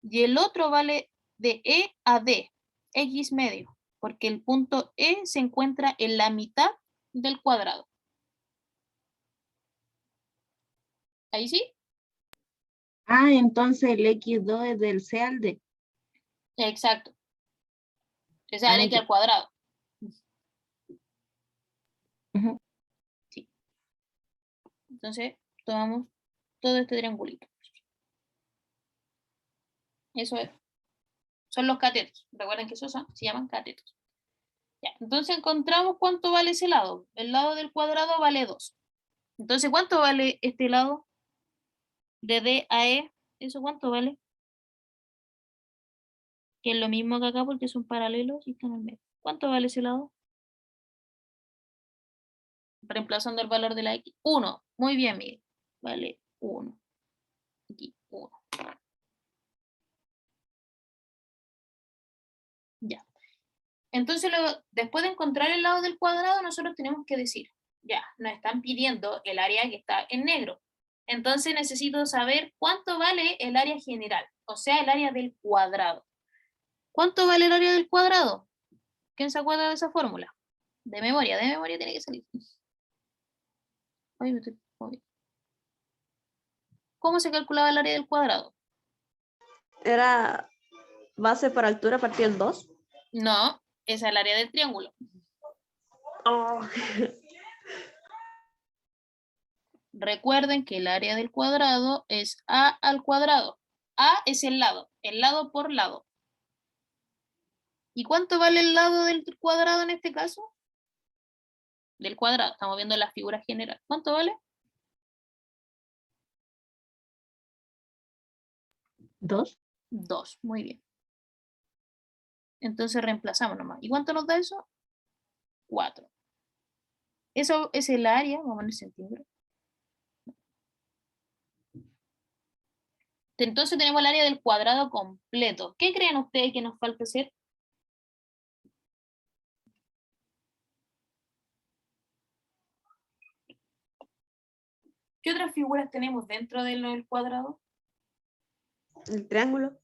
y el otro vale de E a D, x medio, porque el punto E se encuentra en la mitad del cuadrado. ¿Ahí sí? Ah, entonces el x2 es del c al d. Exacto. O sea, el Ah, x ya. al cuadrado. Ujú. Sí. Entonces, tomamos todo este triangulito. Eso es. Son los catetos. Recuerden que esos se llaman catetos. Ya, entonces encontramos cuánto vale ese lado. El lado del cuadrado vale 2. Entonces, ¿cuánto vale este lado? De D a E. ¿Eso cuánto vale? Que es lo mismo que acá porque son paralelos y están en el medio. ¿Cuánto vale ese lado? Reemplazando el valor de la X. 1. Muy bien, Miguel. Vale 1. Aquí, 1. Ya. Entonces, después de encontrar el lado del cuadrado, nosotros tenemos que decir, ya, nos están pidiendo el área que está en negro. Entonces necesito saber cuánto vale el área general, o sea, el área del cuadrado. ¿Cuánto vale el área del cuadrado? ¿Quién se acuerda de esa fórmula? De memoria tiene que salir. Ay, ¿cómo se calculaba el área del cuadrado? era base por altura partido en 2. No, esa es el área del triángulo. Oh. Recuerden que el área del cuadrado es a al cuadrado. A es el lado por lado. ¿Y cuánto vale el lado del cuadrado en este caso? Del cuadrado, estamos viendo la figura general. ¿Cuánto vale? 2. 2, muy bien. Entonces reemplazamos nomás. ¿Y cuánto nos da eso? 4. Eso es el área, vamos a poner centímetros. Entonces tenemos el área del cuadrado completo. ¿Qué creen ustedes que nos falta hacer? ¿Qué otras figuras tenemos dentro del cuadrado? El triángulo.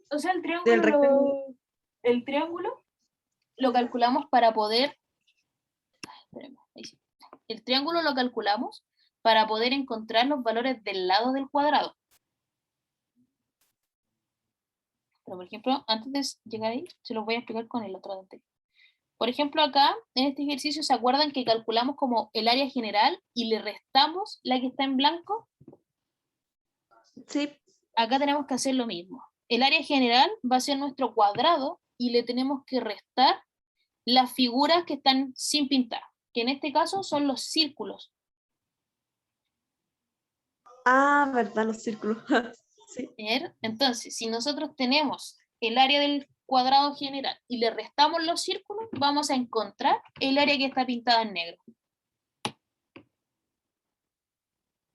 O sea, Del rectángulo. el triángulo lo calculamos para poder... Ahí sí. El triángulo lo calculamos para poder encontrar los valores del lado del cuadrado. Pero, por ejemplo, antes de llegar ahí, se los voy a explicar con el otro anterior. Por ejemplo, acá, en este ejercicio, ¿se acuerdan que calculamos como el área general y le restamos la que está en blanco? Sí. Acá tenemos que hacer lo mismo. El área general va a ser nuestro cuadrado y le tenemos que restar las figuras que están sin pintar. que en este caso son los círculos. Ah, ¿verdad? Los círculos. Sí. ¿Ver? Entonces, si nosotros tenemos el área del cuadrado general y le restamos los círculos, vamos a encontrar el área que está pintada en negro.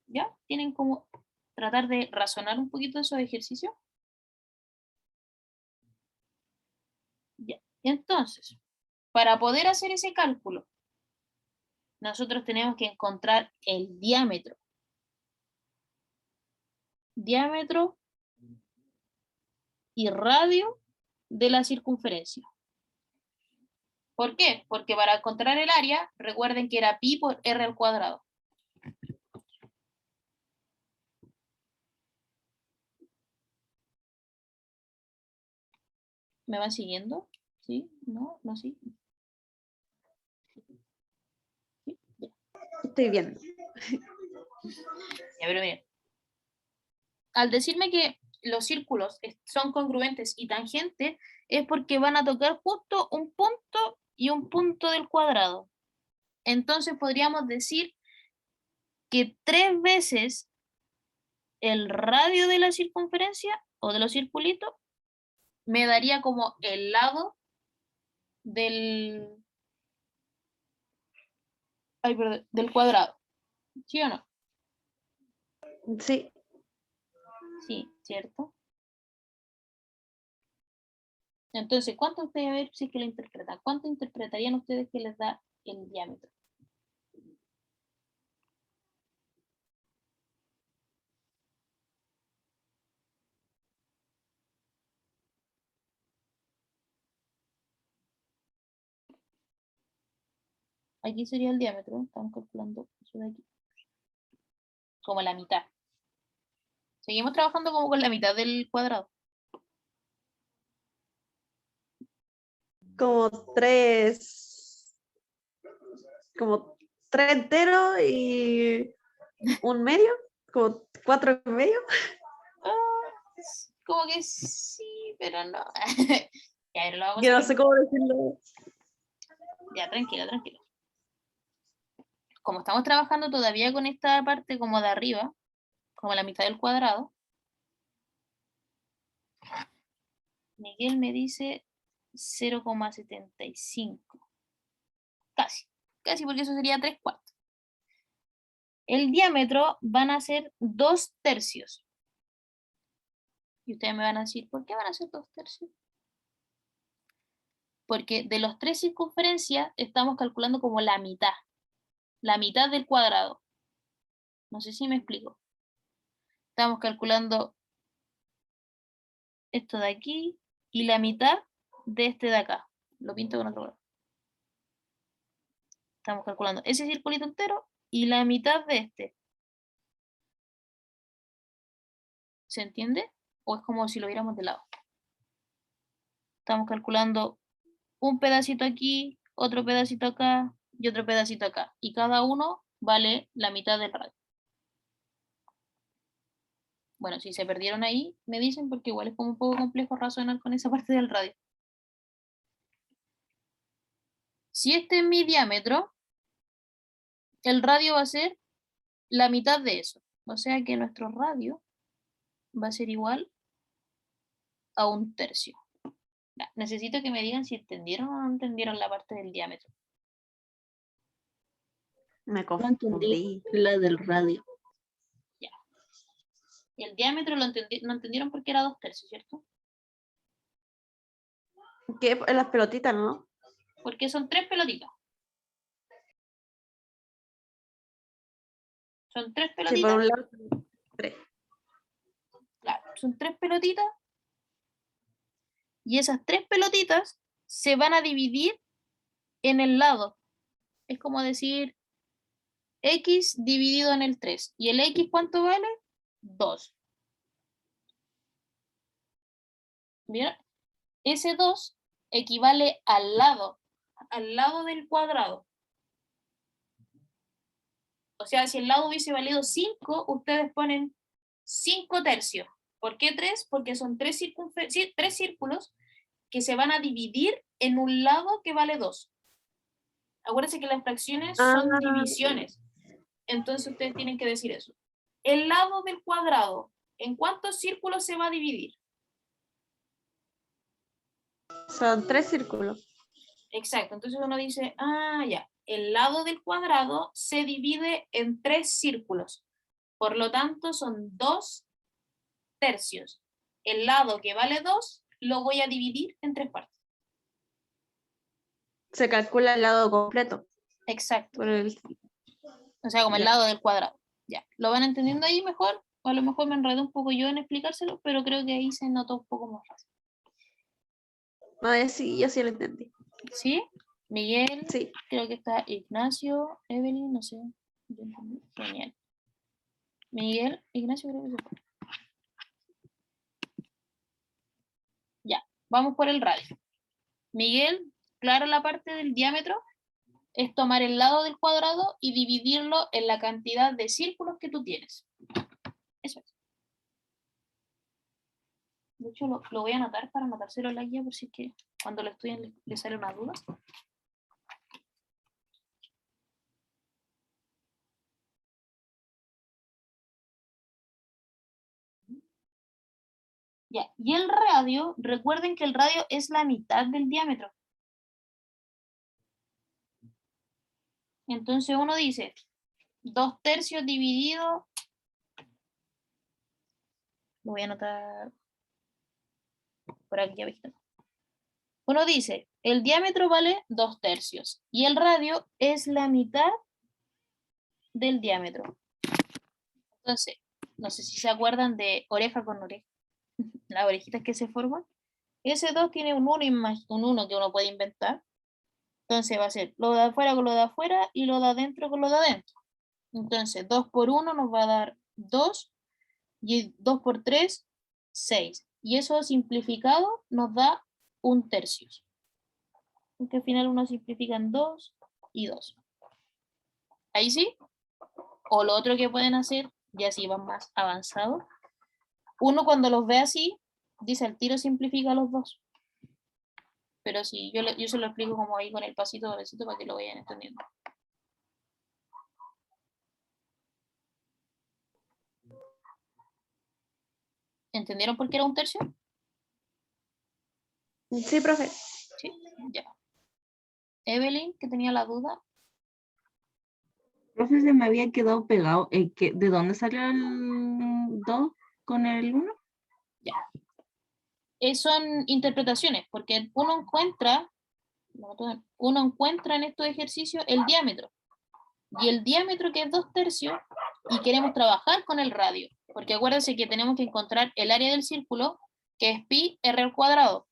¿Ya? Tienen como tratar de razonar un poquito esos ejercicios. Ya. Entonces, para poder hacer ese cálculo, nosotros tenemos que encontrar el diámetro. Diámetro y radio de la circunferencia. ¿Por qué? Porque para encontrar el área, recuerden que era pi por r al cuadrado. ¿Me van siguiendo? ¿Sí? ¿No? ¿No? ¿Sí? ¿Sí? Ya. Estoy viendo. Ya, pero miren. Al decirme que los círculos son congruentes y tangentes, es porque van a tocar justo un punto y un punto del cuadrado. Entonces podríamos decir que 3 veces el radio de la circunferencia o de los circulitos me daría como el lado del, del cuadrado. ¿Sí o no? Sí. Sí, ¿cierto? Entonces, ¿cuánto ustedes, a ver si es que lo interpretan? ¿Cuánto interpretarían ustedes que les da el diámetro? Aquí sería el diámetro, estamos calculando eso de aquí. Como la mitad. Seguimos trabajando como con la mitad del cuadrado. Como 3. Como 3 enteros y un medio. Como 4 y medio. Ah, como que sí, pero no. Ya, a ver, lo vamos Yo a no hacer. sé cómo decirlo. Ya, tranquilo, tranquilo. Como estamos trabajando todavía con esta parte como de arriba, como la mitad del cuadrado, Miguel me dice 0,75. Casi porque eso sería 3/4. El diámetro van a ser 2/3. Y ustedes me van a decir, ¿por qué van a ser 2/3? Porque de los 3 circunferencias estamos calculando como la mitad del cuadrado. No sé si me explico. Estamos calculando esto de aquí y la mitad de este de acá. Lo pinto con otro color. Estamos calculando ese circulito entero y la mitad de este. ¿Se entiende? ¿O es como si lo viéramos de lado? Estamos calculando un pedacito aquí, otro pedacito acá y otro pedacito acá. Y cada uno vale la mitad del radio. Bueno, si se perdieron ahí, me dicen porque igual es como un poco complejo razonar con esa parte del radio. Si este es mi diámetro, el radio va a ser la mitad de eso. O sea que nuestro radio va a ser igual a 1/3. Ya, necesito que me digan si entendieron o no entendieron la parte del diámetro. Me No entendí confundí. la del radio. Ya. Y el diámetro no entendieron porque era 2/3, ¿cierto? ¿Qué? Las pelotitas, ¿no? Porque son 3 pelotitas. Son 3 Sí, pelotitas. por un lado, 3. Claro, son 3 pelotitas. Y esas 3 pelotitas se van a dividir en el lado. Es como decir x dividido en el 3. ¿Y el x cuánto vale? 2. ¿Vieron? Ese 2 equivale al lado del cuadrado. O sea, si el lado hubiese valido 5, ustedes ponen 5/3. ¿Por qué 3? Porque son 3 círculos que se van a dividir en un lado que vale 2. Acuérdense que las fracciones son divisiones. Entonces ustedes tienen que decir eso. El lado del cuadrado, ¿en cuántos círculos se va a dividir? Son 3 círculos. Exacto, entonces uno dice, ya, el lado del cuadrado se divide en 3 círculos. Por lo tanto, son 2 tercios. El lado que vale 2 lo voy a dividir en 3 partes. Se calcula el lado completo. Exacto. Por el... O sea, como el Ya. lado del cuadrado. Ya. ¿Lo van entendiendo ahí mejor? O a lo mejor me enredé un poco yo en explicárselo, pero creo que ahí se nota un poco más fácil. No, sí, yo sí lo entendí. ¿Sí? Miguel, Sí. creo que está Ignacio, Evelyn, no sé. Yo entendí. Genial. Miguel, Ignacio creo que se fue. Ya, vamos por el radio. Miguel, claro, la parte del diámetro es tomar el lado del cuadrado y dividirlo en la cantidad de círculos que tú tienes. Eso es. De hecho, lo voy a anotar para anotárselo en la guía por si es que cuando lo estudien les sale una duda. Ya, y el radio, recuerden que el radio es la mitad del diámetro. Entonces uno dice, 2 tercios dividido, lo voy a anotar por aquí abajito. Uno dice, el diámetro vale 2 tercios y el radio es la mitad del diámetro. Entonces, no sé si se acuerdan de oreja con oreja, las orejitas que se forman. Ese 2 tiene un 1 que uno puede inventar. Entonces va a ser lo de afuera con lo de afuera y lo de adentro con lo de adentro. Entonces 2 por 1 nos va a dar 2 y 2 por 3, 6. Y eso simplificado nos da 1 tercio. Porque al final uno simplifica en 2 y 2. Ahí sí. O lo otro que pueden hacer, ya si van más avanzados, uno cuando los ve así, dice el tiro simplifica los dos. Pero sí, yo se lo explico como ahí con el pasito a besito para que lo vayan entendiendo. ¿Entendieron por qué era 1 tercio? Sí, profe. Sí, ya. Evelyn, que tenía la duda. Profe, se me había quedado pegado. ¿De dónde salió el 2 con el 1? Ya. Son interpretaciones, porque uno encuentra en estos ejercicios el diámetro. Y el diámetro que es 2 tercios, y queremos trabajar con el radio. Porque acuérdense que tenemos que encontrar el área del círculo, que es pi r al cuadrado.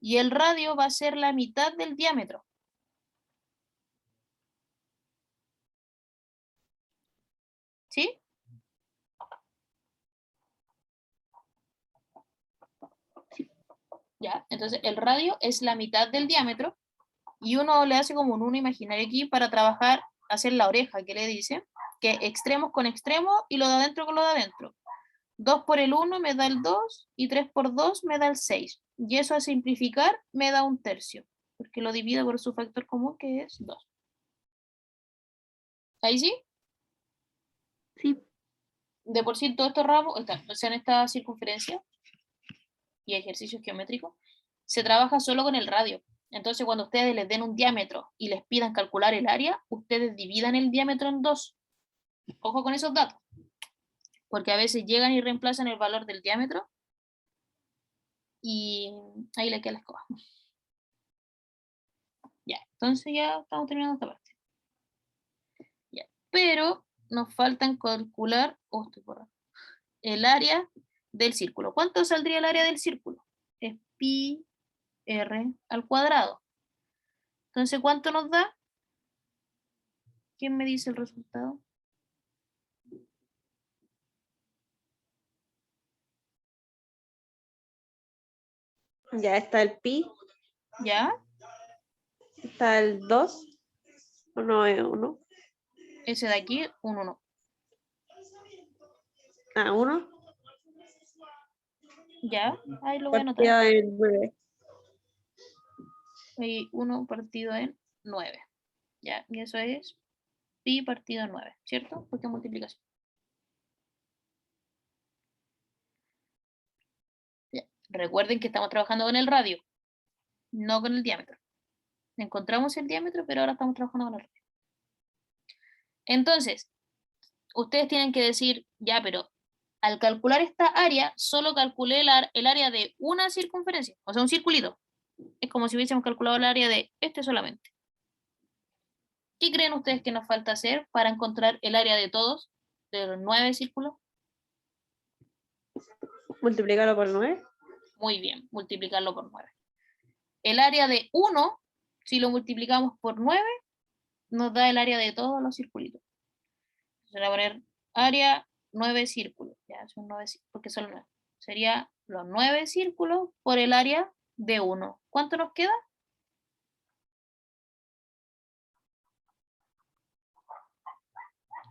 Y el radio va a ser la mitad del diámetro. ¿Sí? Ya, entonces el radio es la mitad del diámetro y uno le hace como un 1 imaginario aquí para trabajar, hacer la oreja, que le dice, que extremos con extremos y lo de adentro con lo de adentro. 2 por el 1 me da el 2 y 3 por 2 me da el 6. Y eso a simplificar me da 1 tercio, porque lo divido por su factor común que es 2. ¿Ahí sí? Sí. De por sí todos estos ramos, o sea, en esta circunferencia y ejercicios geométricos, se trabaja solo con el radio. Entonces, cuando ustedes les den un diámetro y les pidan calcular el área, ustedes dividan el diámetro en 2. Ojo con esos datos. Porque a veces llegan y reemplazan el valor del diámetro y ahí le queda la escoba. Ya, entonces ya estamos terminando esta parte. Ya, pero nos faltan calcular el área del círculo. ¿Cuánto saldría el área del círculo? Es pi r al cuadrado. Entonces, ¿cuánto nos da? ¿Quién me dice el resultado? Ya está el pi, ¿Ya? está el 2, uno es 1. Ese de aquí, un 1. Ah, 1. ¿Ya? Ahí lo voy a anotar. Partido en 9. Y 1 partido en 9. Ya, y eso es pi partido 9, ¿cierto? Porque es multiplicación. Ya. Recuerden que estamos trabajando con el radio, no con el diámetro. Encontramos el diámetro, pero ahora estamos trabajando con el radio. Entonces, ustedes tienen que decir, ya, pero al calcular esta área, solo calculé el área de una circunferencia, o sea, un circulito. Es como si hubiésemos calculado el área de este solamente. ¿Qué creen ustedes que nos falta hacer para encontrar el área de todos, de los 9 círculos? Multiplicarlo por 9. Muy bien, multiplicarlo por 9. El área de 1, si lo multiplicamos por 9, nos da el área de todos los circulitos. Se va a poner área 9 círculos, ya son 9, porque son 9. Sería los 9 círculos por el área de 1. ¿Cuánto nos queda?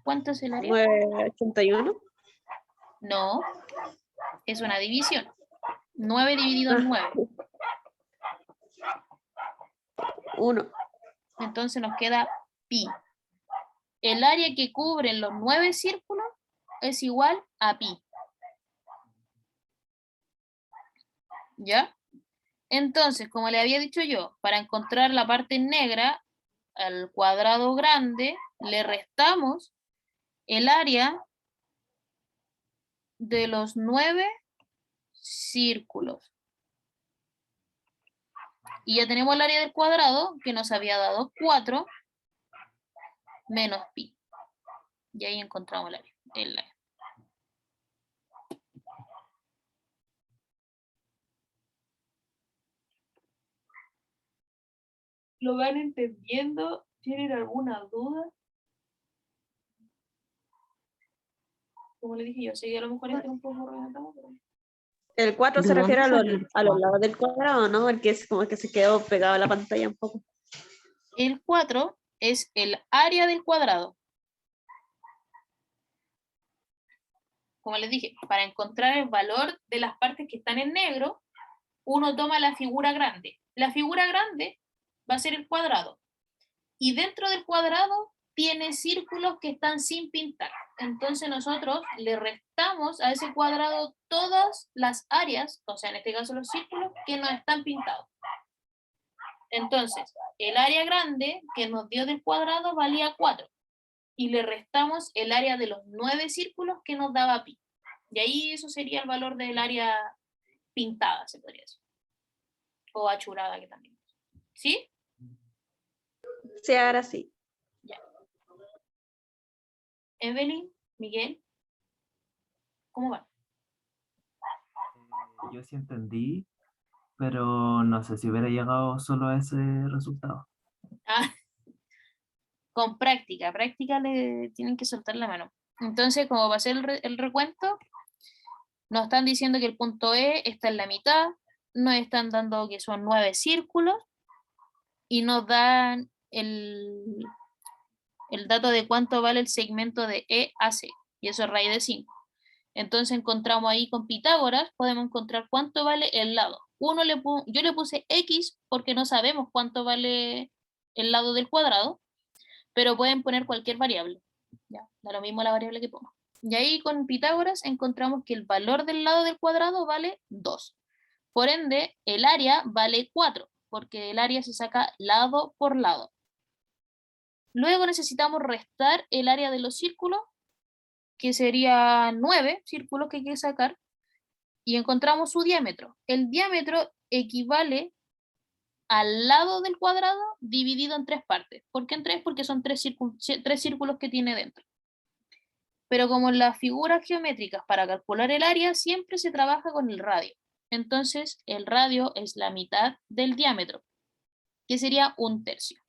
¿Cuánto es el área? 981. No, es una división. 9 dividido en 9. 1. Entonces nos queda pi. El área que cubren los 9 círculos es igual a pi. ¿Ya? Entonces, como le había dicho yo, para encontrar la parte negra al cuadrado grande, le restamos el área de los 9 círculos. Y ya tenemos el área del cuadrado, que nos había dado 4 menos pi. Y ahí encontramos el área. ¿Lo van entendiendo? ¿Tienen alguna duda? Como le dije yo, sé que a lo mejor este es un poco reventado, pero... El 4 ¿De se dónde refiere a salió el a los 4? lados del cuadrado, ¿no? El que es como que se quedó pegado a la pantalla un poco. El 4 es el área del cuadrado. Como les dije, para encontrar el valor de las partes que están en negro, uno toma la figura grande. La figura grande va a ser el cuadrado. Y dentro del cuadrado tiene círculos que están sin pintar. Entonces nosotros le restamos a ese cuadrado todas las áreas, o sea, en este caso los círculos, que no están pintados. Entonces, el área grande que nos dio del cuadrado valía 4. Y le restamos el área de los 9 círculos que nos daba pi. Y ahí eso sería el valor del área pintada, se podría decir. O achurada, que también. ¿Sí? Sí, ahora sí. Ya. Evelyn, Miguel, ¿cómo va? Yo sí entendí, pero no sé si hubiera llegado solo a ese resultado. Ah, con práctica le tienen que soltar la mano. Entonces, como va a ser el recuento, nos están diciendo que el punto E está en la mitad, nos están dando que son 9 círculos y nos dan el dato de cuánto vale el segmento de E a C, y eso es raíz de 5. Entonces encontramos ahí con Pitágoras, podemos encontrar cuánto vale el lado. Yo le puse X porque no sabemos cuánto vale el lado del cuadrado, pero pueden poner cualquier variable. Ya, da lo mismo la variable que ponga. Y ahí con Pitágoras encontramos que el valor del lado del cuadrado vale 2. Por ende, el área vale 4, porque el área se saca lado por lado. Luego necesitamos restar el área de los círculos, que sería 9 círculos que hay que sacar, y encontramos su diámetro. El diámetro equivale al lado del cuadrado dividido en 3 partes. ¿Por qué en 3? Porque son 3 círculos que tiene dentro. Pero como en las figuras geométricas para calcular el área siempre se trabaja con el radio. Entonces el radio es la mitad del diámetro, que sería 1/3.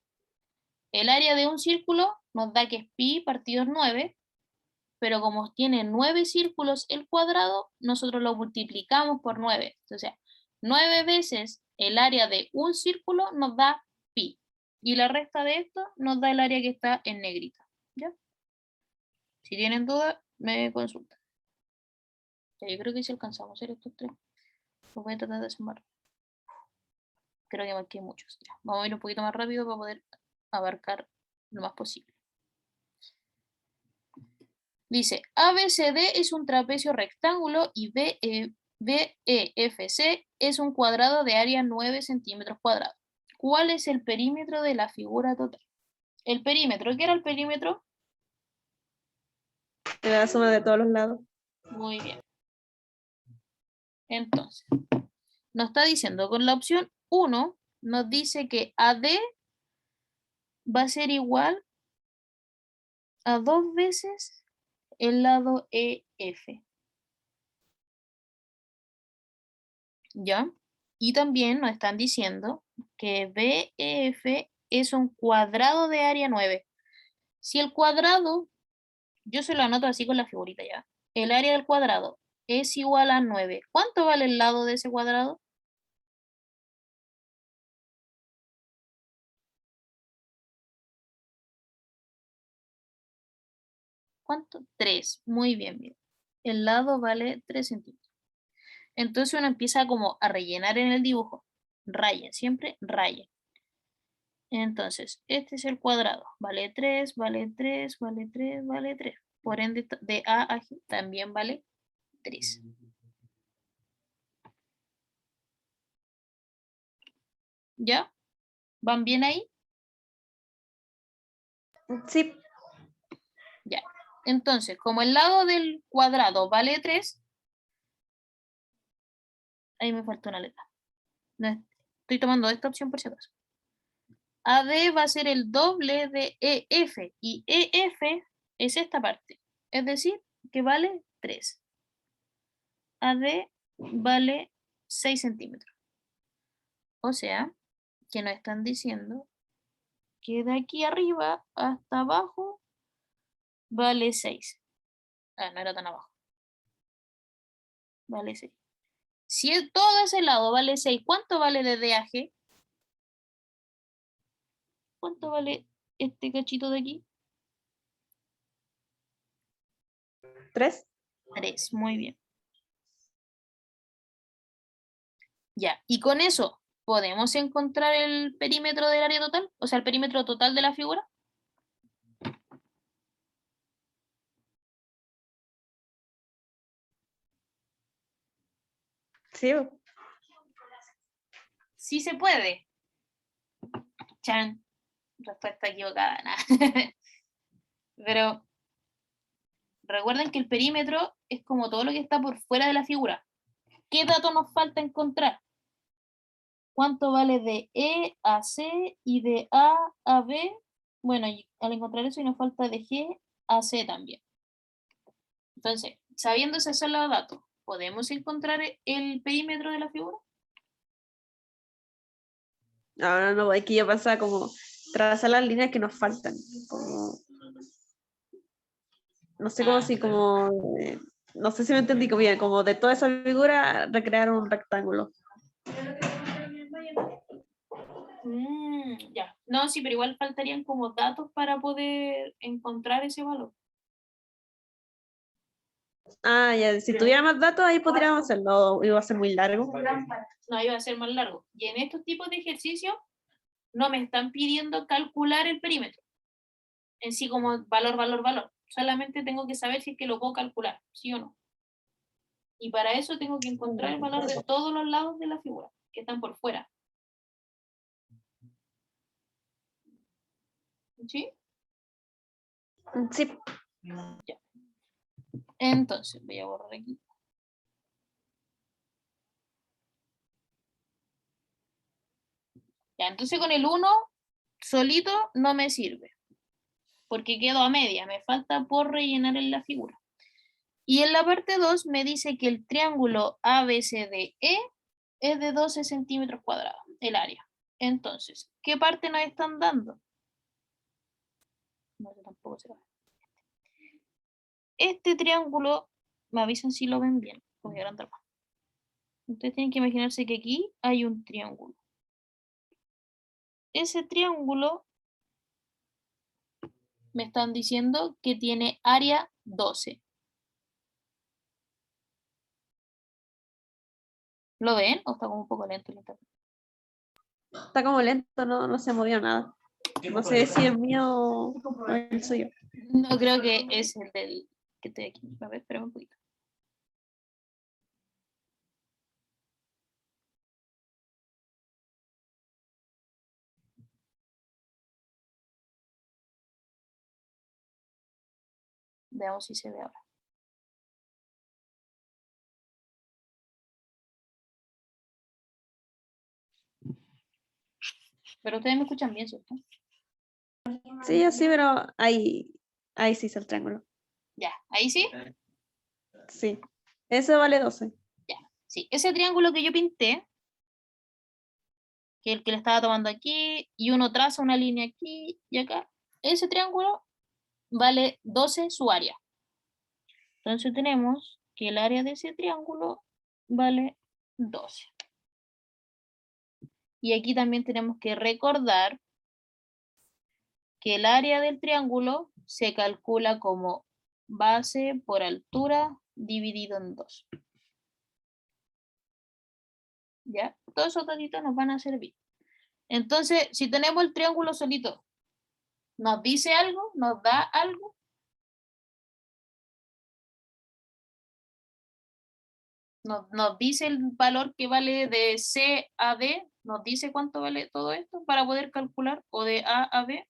El área de un círculo nos da que es pi partido 9, pero como tiene 9 círculos el cuadrado, nosotros lo multiplicamos por 9. O sea, 9 veces el área de un círculo nos da pi. Y la resta de esto nos da el área que está en negrita. ¿Ya? Si tienen dudas, me consultan. Ya, yo creo que si alcanzamos a hacer estos 3, los voy a tratar de hacer más rápido. Creo que marqué muchos. Ya. Vamos a ir un poquito más rápido para poder abarcar lo más posible. Dice, ABCD es un trapecio rectángulo y BEFC es un cuadrado de área 9 centímetros cuadrados. ¿Cuál es el perímetro de la figura total? El perímetro, ¿qué era el perímetro? La suma de todos los lados. Muy bien. Entonces, nos está diciendo con la opción 1, nos dice que AD va a ser igual a 2 veces el lado EF. ¿Ya? Y también nos están diciendo que BEF es un cuadrado de área 9. Si el cuadrado, yo se lo anoto así con la figurita ya, el área del cuadrado es igual a 9, ¿cuánto vale el lado de ese cuadrado? ¿Cuánto? 3. Muy bien, bien. El lado vale 3 centímetros. Entonces uno empieza como a rellenar en el dibujo. Rayen, siempre rayen. Entonces, este es el cuadrado. Vale 3, vale 3, vale 3, vale 3. Por ende, de A a G también vale 3. ¿Ya? ¿Van bien ahí? Sí. Ya. Entonces, como el lado del cuadrado vale 3, ahí me falta una letra. No, estoy tomando esta opción por si acaso. AD va a ser el doble de EF y EF es esta parte. Es decir, que vale 3. AD vale 6 centímetros. O sea, que nos están diciendo que de aquí arriba hasta abajo vale 6. Ah, no era tan abajo. Vale 6. Si todo ese lado vale 6, ¿cuánto vale de D a G? ¿Cuánto vale este cachito de aquí? 3. 3, muy bien. Ya, y con eso, ¿podemos encontrar el perímetro del área total? O sea, el perímetro total de la figura. Sí. Sí se puede. Chan, respuesta equivocada. Nah. Pero recuerden que el perímetro es como todo lo que está por fuera de la figura. ¿Qué dato nos falta encontrar? ¿Cuánto vale de E a C y de A a B? Bueno, y al encontrar eso y nos falta de G a C también. Entonces, sabiendo esos son los datos, ¿podemos encontrar el perímetro de la figura? No, hay que ya pasar como trazar las líneas que nos faltan. Como, no sé cómo si como, no sé si me entendí bien, como de toda esa figura recrear un rectángulo. Ya. No, sí, pero igual faltarían como datos para poder encontrar ese valor. Ah, ya, si tuviera más datos ahí podríamos hacerlo, iba a ser muy largo. No, iba a ser más largo. Y en estos tipos de ejercicios no me están pidiendo calcular el perímetro. En sí como valor, valor, valor. Solamente tengo que saber si es que lo puedo calcular, sí o no. Y para eso tengo que encontrar el valor de todos los lados de la figura, que están por fuera. ¿Sí? Sí. Ya. Entonces, voy a borrar aquí. Ya, entonces con el 1 solito no me sirve, porque quedo a media, me falta por rellenar en la figura. Y en la parte 2 me dice que el triángulo ABCDE es de 12 centímetros cuadrados, el área. Entonces, ¿qué parte nos están dando? No, tampoco se va. Este triángulo, me avisan si lo ven bien, voy a agrandar más. Ustedes tienen que imaginarse que aquí hay un triángulo. Ese triángulo me están diciendo que tiene área 12. ¿Lo ven? ¿O está como un poco lento el internet? Está como lento, no se movió nada. No sé si el mío o el suyo. No creo que es el del que estoy aquí. A ver, espérame un poquito. Veamos si se ve ahora. Pero ustedes me escuchan bien, ¿cierto? Sí, así, pero ahí sí es el triángulo. Ya, ahí sí. Sí. Ese vale 12. Sí, ese triángulo que yo pinté, que el que le estaba tomando aquí, y uno traza una línea aquí y acá, ese triángulo vale 12 su área. Entonces tenemos que el área de ese triángulo vale 12. Y aquí también tenemos que recordar que el área del triángulo se calcula como base por altura dividido en 2. ¿Ya? Todos esos datitos nos van a servir. Entonces, si tenemos el triángulo solito, ¿nos dice algo? ¿Nos da algo? Nos dice el valor que vale de C a D, nos dice cuánto vale todo esto para poder calcular, o de A a B.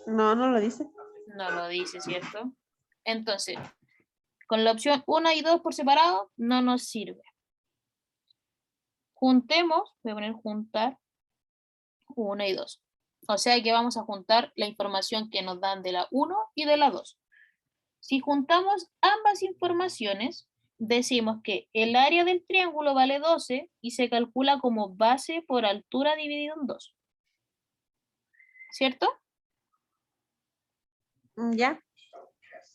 No, no lo dice. No lo dice, ¿cierto? Entonces, con la opción 1 y 2 por separado, no nos sirve. Juntemos, voy a poner juntar 1 y 2. O sea que vamos a juntar la información que nos dan de la 1 y de la 2. Si juntamos ambas informaciones, decimos que el área del triángulo vale 12 y se calcula como base por altura dividido en 2. ¿Cierto? Ya.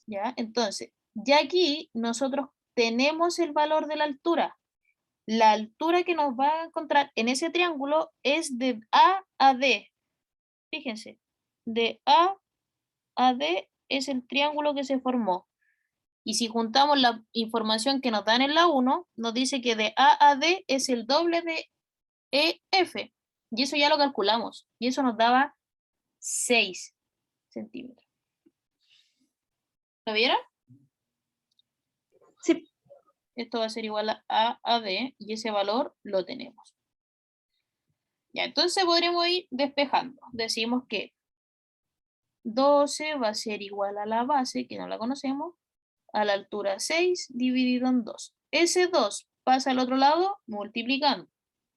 Ya, entonces, ya aquí nosotros tenemos el valor de la altura. La altura que nos va a encontrar en ese triángulo es de A a D. Fíjense, de A a D es el triángulo que se formó. Y si juntamos la información que nos dan en la 1, nos dice que de A a D es el doble de EF. Y eso ya lo calculamos. Y eso nos daba 6 centímetros. ¿Lo vieron? Sí. Esto va a ser igual a D y ese valor lo tenemos. Ya, entonces podremos ir despejando. Decimos que 12 va a ser igual a la base, que no la conocemos, a la altura 6 dividido en 2. Ese 2 pasa al otro lado multiplicando.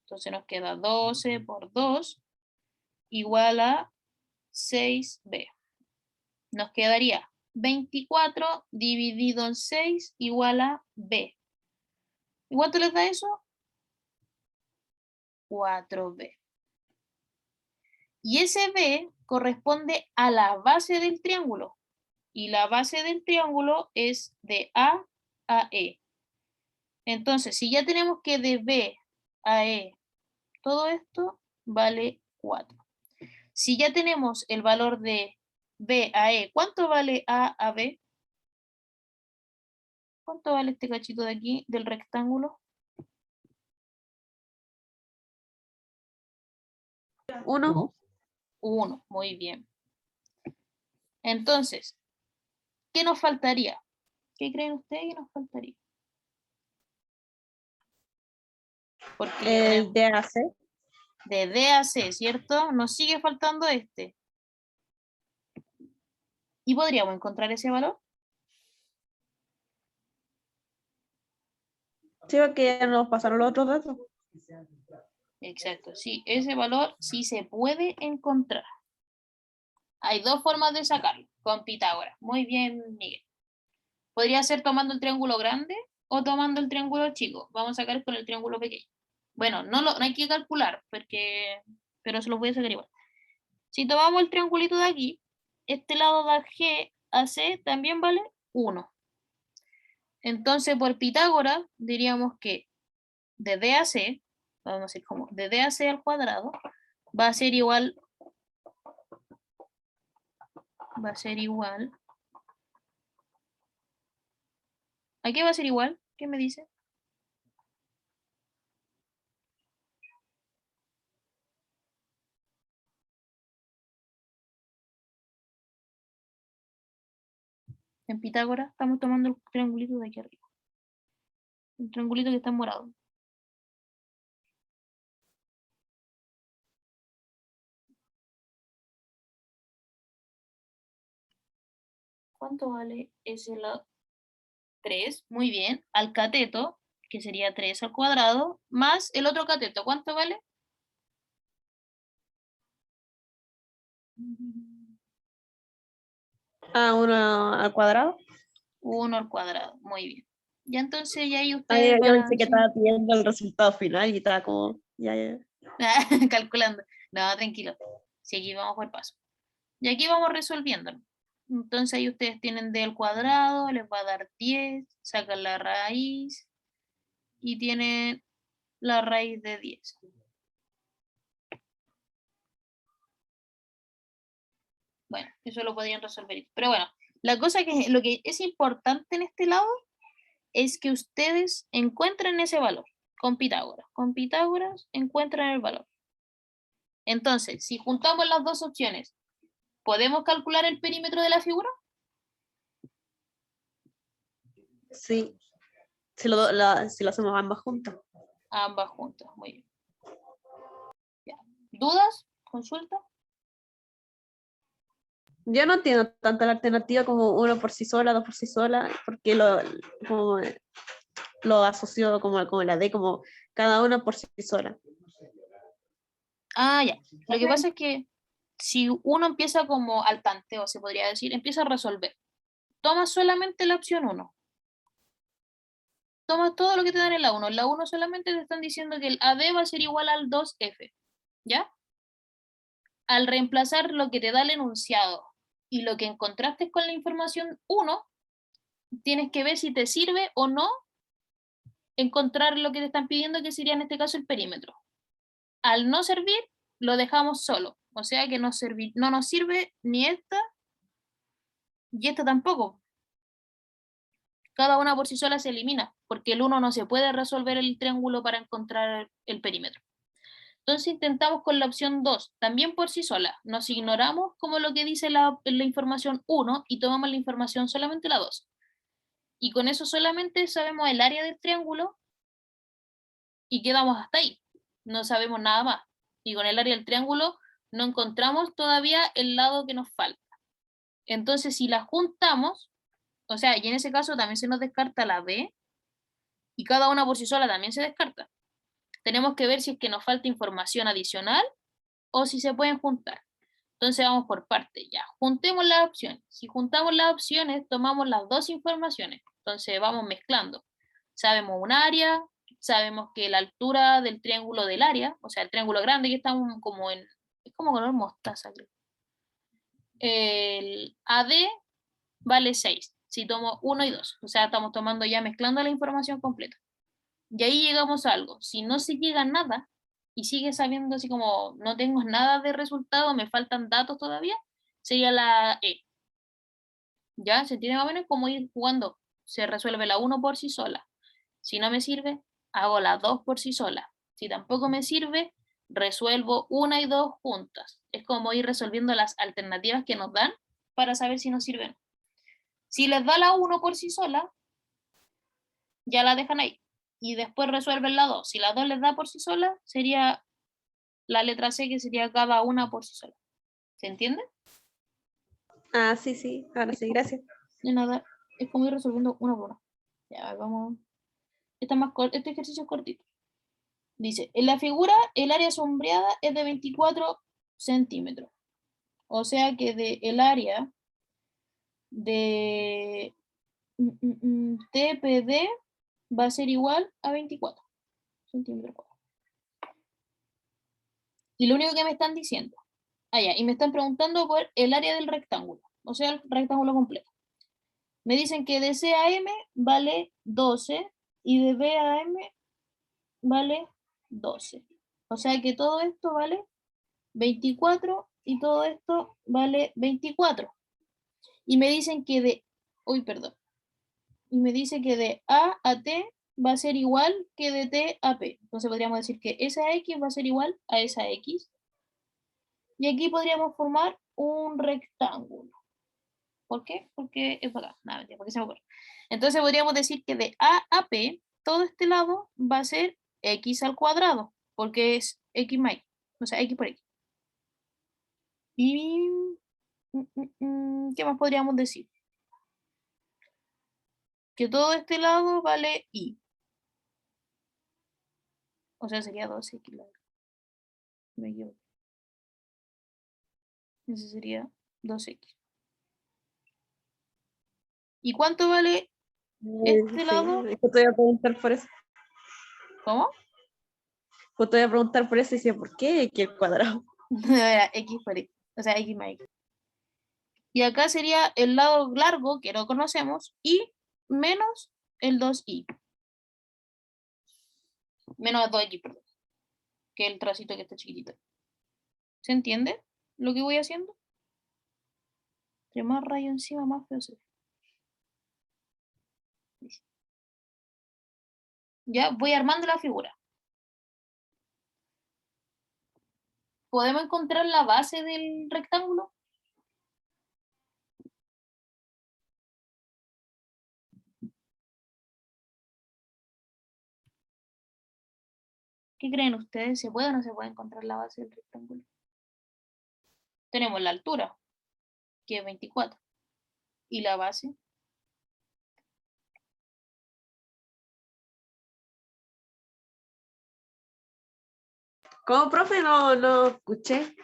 Entonces nos queda 12 por 2 igual a 6b. Nos quedaría 24 dividido en 6 igual a b. ¿Y cuánto les da eso? 4b. Y ese b corresponde a la base del triángulo. Y la base del triángulo es de A a E. Entonces, si ya tenemos que de B a E, todo esto vale 4. Si ya tenemos el valor de B a E, ¿cuánto vale A a B? ¿Cuánto vale este cachito de aquí del rectángulo? 1. 1, muy bien. Entonces, ¿qué nos faltaría? ¿Qué creen ustedes que nos faltaría? Porque El DAC. de D a C, ¿cierto? Nos sigue faltando este. ¿Y podríamos encontrar ese valor? Sí, porque ya nos pasaron los otros datos. Exacto, sí, ese valor sí se puede encontrar. Hay dos formas de sacarlo, con Pitágoras. Muy bien, Miguel. Podría ser tomando el triángulo grande o tomando el triángulo chico. Vamos a sacar con el triángulo pequeño. Bueno, no hay que calcular, pero se los voy a sacar igual. Si tomamos el triangulito de aquí, este lado da G a C también vale 1. Entonces, por Pitágoras, diríamos que de D a C, vamos a decir como de D a C al cuadrado, va a ser igual ¿a qué va a ser igual? ¿Qué me dice? En Pitágoras estamos tomando el triangulito de aquí arriba. El triangulito que está en morado. ¿Cuánto vale ese lado? 3, muy bien. Al cateto, que sería 3 al cuadrado, más el otro cateto, ¿cuánto vale? Ah, 1 al cuadrado. 1 al cuadrado, muy bien. Ya entonces ya ahí Ah, ustedes yo van a pensé que estaba viendo el resultado final y estaba como, ya. calculando. No, tranquilo. Si aquí vamos por paso. Y aquí vamos resolviéndolo. Entonces ahí ustedes tienen d al cuadrado, les va a dar 10, sacan la raíz y tienen la raíz de 10. Bueno, eso lo podrían resolver. Pero bueno, la cosa que lo que es importante en este lado es que ustedes encuentren ese valor con Pitágoras. Con Pitágoras encuentran el valor. Entonces, si juntamos las dos opciones, ¿podemos calcular el perímetro de la figura? Sí, si lo hacemos ambas juntas. Ambas juntas, muy bien. Ya. ¿Dudas? ¿Consulta? Yo no entiendo tanto la alternativa como 1 por sí sola, 2 por sí sola, porque como, lo asocio como la D, como cada una por sí sola. Ah, ya. Lo que pasa es que si uno empieza como al tanteo, se podría decir, empieza a resolver. Toma solamente la opción 1. Toma todo lo que te dan en la 1. En la 1 solamente te están diciendo que el AD va a ser igual al 2F. ¿Ya? Al reemplazar lo que te da el enunciado y lo que encontraste con la información 1, tienes que ver si te sirve o no encontrar lo que te están pidiendo, que sería en este caso el perímetro. Al no servir, lo dejamos solo. O sea que no nos sirve ni esta y esta tampoco. Cada una por sí sola se elimina, porque el 1 no se puede resolver el triángulo para encontrar el perímetro. Entonces intentamos con la opción 2, también por sí sola. Nos ignoramos como lo que dice la información 1 y tomamos la información solamente la 2. Y con eso solamente sabemos el área del triángulo y quedamos hasta ahí. No sabemos nada más. Y con el área del triángulo no encontramos todavía el lado que nos falta. Entonces, si la juntamos, o sea, y en ese caso también se nos descarta la B, y cada una por sí sola también se descarta. Tenemos que ver si es que nos falta información adicional o si se pueden juntar. Entonces vamos por parte, ya. Juntemos las opciones. Si juntamos las opciones, tomamos las dos informaciones. Entonces vamos mezclando. Sabemos un área, sabemos que la altura del triángulo del área, o sea, el triángulo grande que estamos como en, es como color mostaza, creo. El AD vale 6, si tomo 1 y 2. O sea, estamos tomando ya mezclando la información completa. Y ahí llegamos a algo. Si no se llega a nada y sigue sabiendo así como no tengo nada de resultado, me faltan datos todavía, sería la E. ¿Ya? Se tiene más o menos como ir jugando. Se resuelve la 1 por sí sola. Si no me sirve, hago la 2 por sí sola. Si tampoco me sirve, resuelvo 1 y 2 juntas. Es como ir resolviendo las alternativas que nos dan para saber si nos sirven. Si les da la 1 por sí sola, ya la dejan ahí. Y después resuelven la 2. Si la 2 les da por sí sola, sería la letra C, que sería cada una por sí sola. ¿Se entiende? Ah, sí, ahora sí, gracias. De nada, es como ir resolviendo una por una. Ya, vamos. Este ejercicio es cortito. Dice, en la figura el área sombreada es de 24 centímetros. O sea que el área de TPD va a ser igual a 24 centímetros cuadrados. Y lo único que me están diciendo, y me están preguntando por el área del rectángulo, o sea, el rectángulo completo. Me dicen que de C a M vale 12 y de B a M vale 12. O sea que todo esto vale 24 y todo esto vale 24. Y me dicen que y me dice que de A a T va a ser igual que de T a P. Entonces podríamos decir que esa X va a ser igual a esa X. Y aquí podríamos formar un rectángulo. ¿Por qué? Porque es bacán. Nada, mentira, porque se me ocurre. Entonces podríamos decir que de A a P, todo este lado va a ser x al cuadrado, porque es x más y, o sea, x por x. Y, ¿qué más podríamos decir? Que todo este lado vale y. O sea, sería 2x. Me equivoco. Ese sería 2x. ¿Y cuánto vale este Sí, lado? justo te iba a preguntar por eso. ¿Cómo? Justo te iba a preguntar por eso y decía, ¿por qué X al cuadrado? Era x por x. O sea, x más x. Y acá sería el lado largo, que no conocemos, y menos el 2y. Menos 2x, perdón. Que el tracito que está chiquitito. ¿Se entiende lo que voy haciendo? Entre más rayo encima, más feo se ve. Ya voy armando la figura. ¿Podemos encontrar la base del rectángulo? ¿Qué creen ustedes? ¿Se puede o no se puede encontrar la base del rectángulo? Tenemos la altura, que es 24. ¿Y la base? ¿Cómo, profe? No escuché.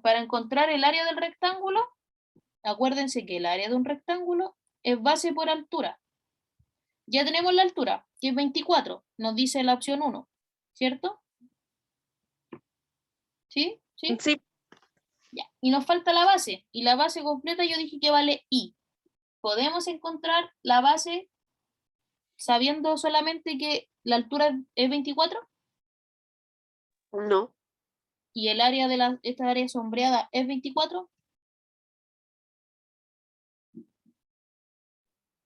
Para encontrar el área del rectángulo, acuérdense que el área de un rectángulo es base por altura. Ya tenemos la altura, que es 24, nos dice la opción 1, ¿cierto? ¿Sí? ¿Sí? Sí, Ya. Y nos falta la base, y la base completa yo dije que vale i. ¿Podemos encontrar la base sabiendo solamente que la altura es 24 no, y el área de esta área sombreada es 24?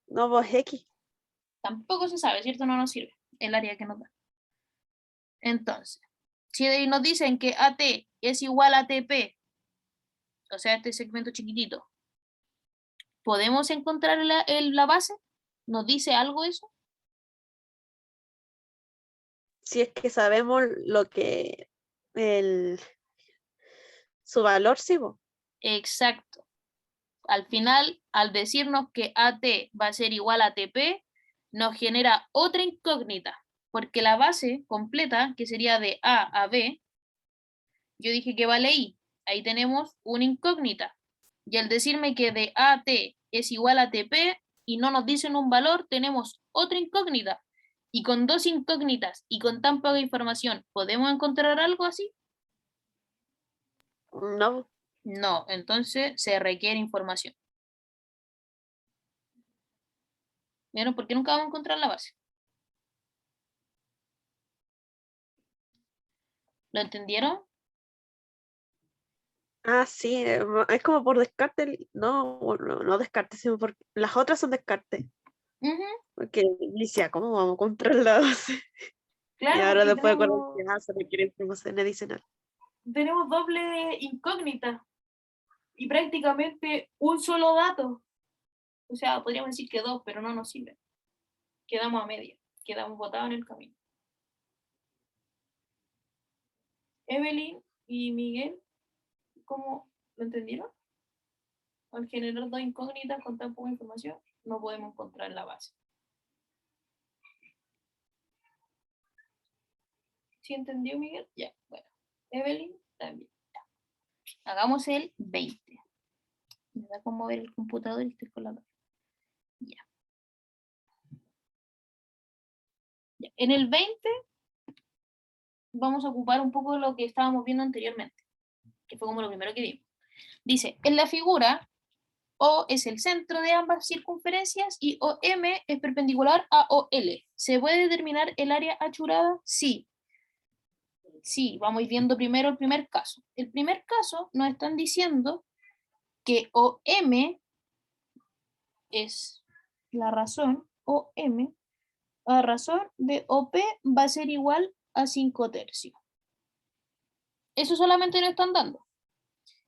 no, vos X. Tampoco se sabe, ¿cierto? No nos sirve el área que nos da. Entonces, si nos dicen que AT es igual a TP, o sea, este segmento chiquitito, ¿podemos encontrar la base? ¿Nos dice algo eso? Si es que sabemos lo que su valor, sí, vos. Exacto. Al final, al decirnos que AT va a ser igual a TP, nos genera otra incógnita, porque la base completa, que sería de A a B, yo dije que vale I. Ahí tenemos una incógnita. Y al decirme que de AT es igual a TP y no nos dicen un valor, tenemos otra incógnita. Y con dos incógnitas y con tan poca información, ¿podemos encontrar algo así? No, No, entonces se requiere información. ¿Vieron? Porque nunca vamos a encontrar la base. ¿Lo entendieron? sí, es como por descarte, no descarte, sino porque las otras son descarte. Ujú, Porque decía, ¿cómo vamos a encontrar la base? Y claro, ahora porque después de acordar que se requiere información adicional. tenemos doble incógnita y prácticamente un solo dato. O sea, podríamos decir que dos, pero no nos sirve. Quedamos a media, quedamos botados en el camino. Evelyn y Miguel, ¿cómo lo entendieron? Al generar dos incógnitas con tan poca información, no podemos encontrar la base. ¿Sí entendió, Miguel? Ya, bueno. Evelyn también. Ya. Hagamos el 20. Me da como ver el computador y estoy con la mano. Ya. Ya. En el 20 vamos a ocupar un poco lo que estábamos viendo anteriormente, que fue como lo primero que vimos. Dice, en la figura, O es el centro de ambas circunferencias y OM es perpendicular a OL. ¿Se puede determinar el área achurada? Sí. Sí, vamos viendo primero el primer caso. El primer caso nos están diciendo que OM es la razón, OM, a razón de OP va a ser igual a 5 tercios. Eso solamente nos están dando.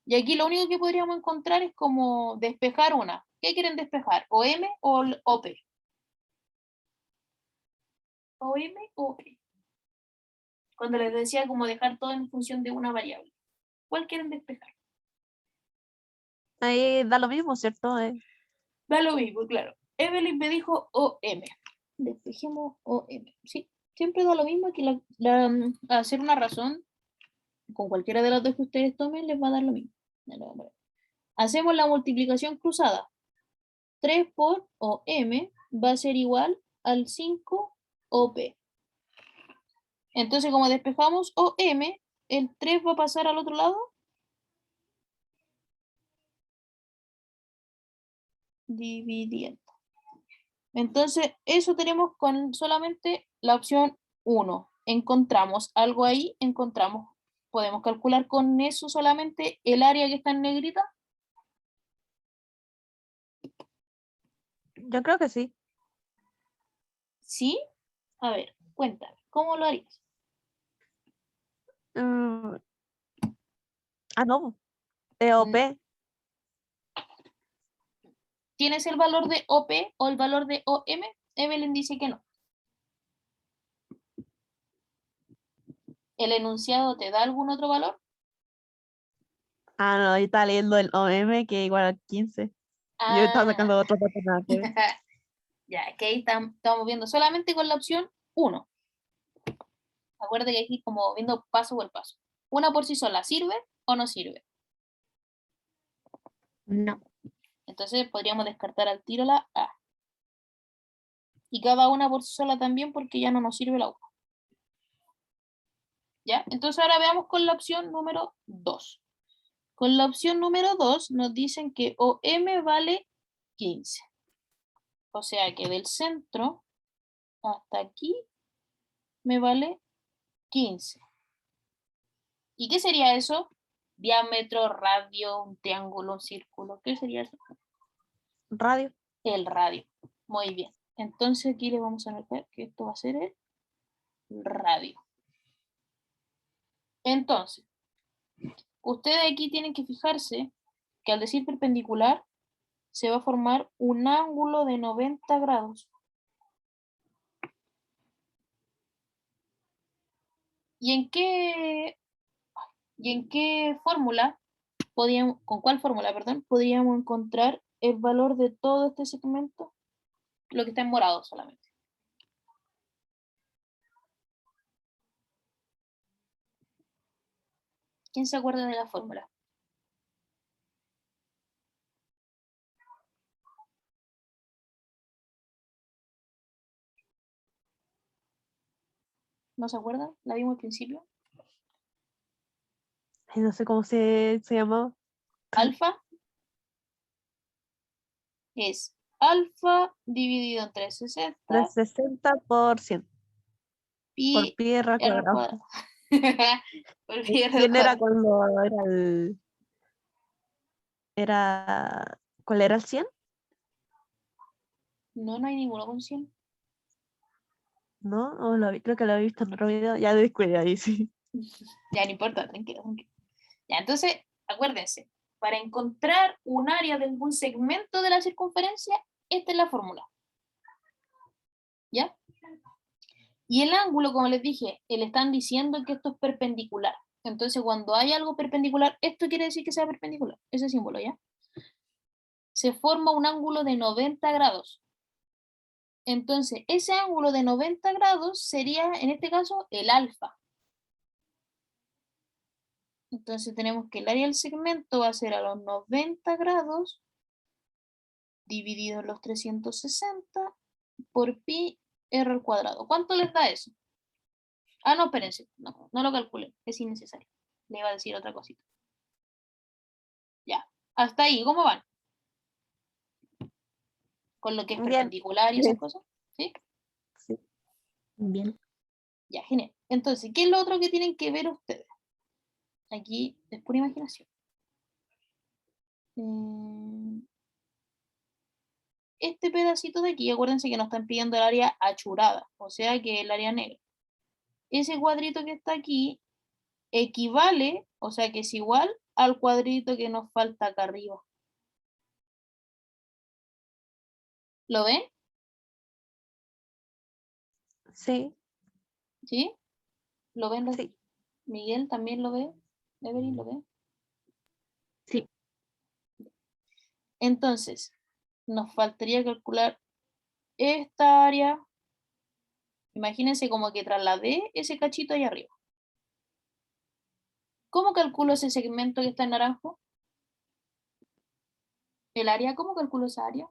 Y aquí lo único que podríamos encontrar es como despejar una. ¿Qué quieren despejar? ¿O M o P? ¿O M o P? Cuando les decía como dejar todo en función de una variable. ¿Cuál quieren despejar? Ahí da lo mismo, ¿cierto? Da lo mismo, claro. Evelyn me dijo OM. Despejemos OM. Sí, siempre da lo mismo que hacer una razón con cualquiera de las dos que ustedes tomen les va a dar lo mismo. Hacemos la multiplicación cruzada. 3 por OM va a ser igual al 5 OP. Entonces, como despejamos OM, el 3 va a pasar al otro lado. Dividiendo. Entonces, eso tenemos con solamente la opción 1. Encontramos algo ahí, podemos calcular con eso solamente el área que está en negrita. Yo creo que sí. ¿Sí? A ver, cuéntame, ¿cómo lo harías? Mm, no. EOP. ¿Tienes el valor de OP o el valor de OM? Evelyn dice que no. ¿El enunciado te da algún otro valor? No, ahí está leyendo el OM que es igual a 15. Yo estaba sacando otro dato nada que ver. Ya, es que ahí estamos viendo solamente con la opción 1. Acuérdate que aquí como viendo paso por paso. ¿Una por sí sola sirve o no sirve? No. Entonces podríamos descartar al tiro la A. Y cada una por sí sola también porque ya no nos sirve la 1. ¿Ya? Entonces ahora veamos con la opción número 2. Con la opción número 2 nos dicen que OM vale 15. O sea que del centro hasta aquí me vale 15. ¿Y qué sería eso? Diámetro, radio, un triángulo, un círculo. ¿Qué sería eso? Radio. El radio. Muy bien. Entonces aquí le vamos a anotar que esto va a ser el radio. Entonces, ustedes aquí tienen que fijarse que al decir perpendicular se va a formar un ángulo de 90 grados. ¿Y en qué fórmula con cuál fórmula, perdón, podríamos encontrar el valor de todo este segmento? Lo que está en morado solamente. ¿Quién se acuerda de la fórmula? ¿No se acuerdan? ¿La vimos al principio? Ay, no sé cómo se llamaba. Alfa es alfa dividido en 360 360 por 100. Por pi pi r r cuadrado. cuadrado. Por pi r 100 era cuadrado. cuando era el... Era... ¿Cuál era el 100? No, no hay ninguno con 100. ¿No? Creo que lo había visto en otro video. Ya descuidé ahí, sí. Ya no importa, tranquilo, tranquilo. Ya, entonces, acuérdense, para encontrar un área de algún segmento de la circunferencia, esta es la fórmula. ¿Ya? Y el ángulo, como les dije, le están diciendo que esto es perpendicular. Entonces, cuando hay algo perpendicular, esto quiere decir que sea perpendicular, ese símbolo, ¿ya? Se forma un ángulo de 90 grados. Entonces, ese ángulo de 90 grados sería, en este caso, el alfa. Entonces tenemos que el área del segmento va a ser a los 90 grados dividido en los 360 por pi r al cuadrado. ¿Cuánto les da eso? No, espérense, no lo calculen, es innecesario. Le iba a decir otra cosita. Ya, hasta ahí, ¿cómo van? Con lo que es Bien. perpendicular y esas cosas, ¿sí? Sí. Bien. Ya, genial. Entonces, ¿qué es lo otro que tienen que ver ustedes? Aquí es pura imaginación. Este pedacito de aquí, acuérdense que nos están pidiendo el área achurada, o sea que el área negra. Ese cuadrito que está aquí equivale, o sea que es igual al cuadrito que nos falta acá arriba. ¿Lo ven? Sí, ¿Sí? ¿Lo ven? sí. Miguel también lo ve. Evelyn lo ve. Sí. Entonces, nos faltaría calcular esta área. Imagínense como que trasladé ese cachito ahí arriba. ¿Cómo calculo ese segmento que está en naranjo? ¿El área? ¿Cómo calculo esa área?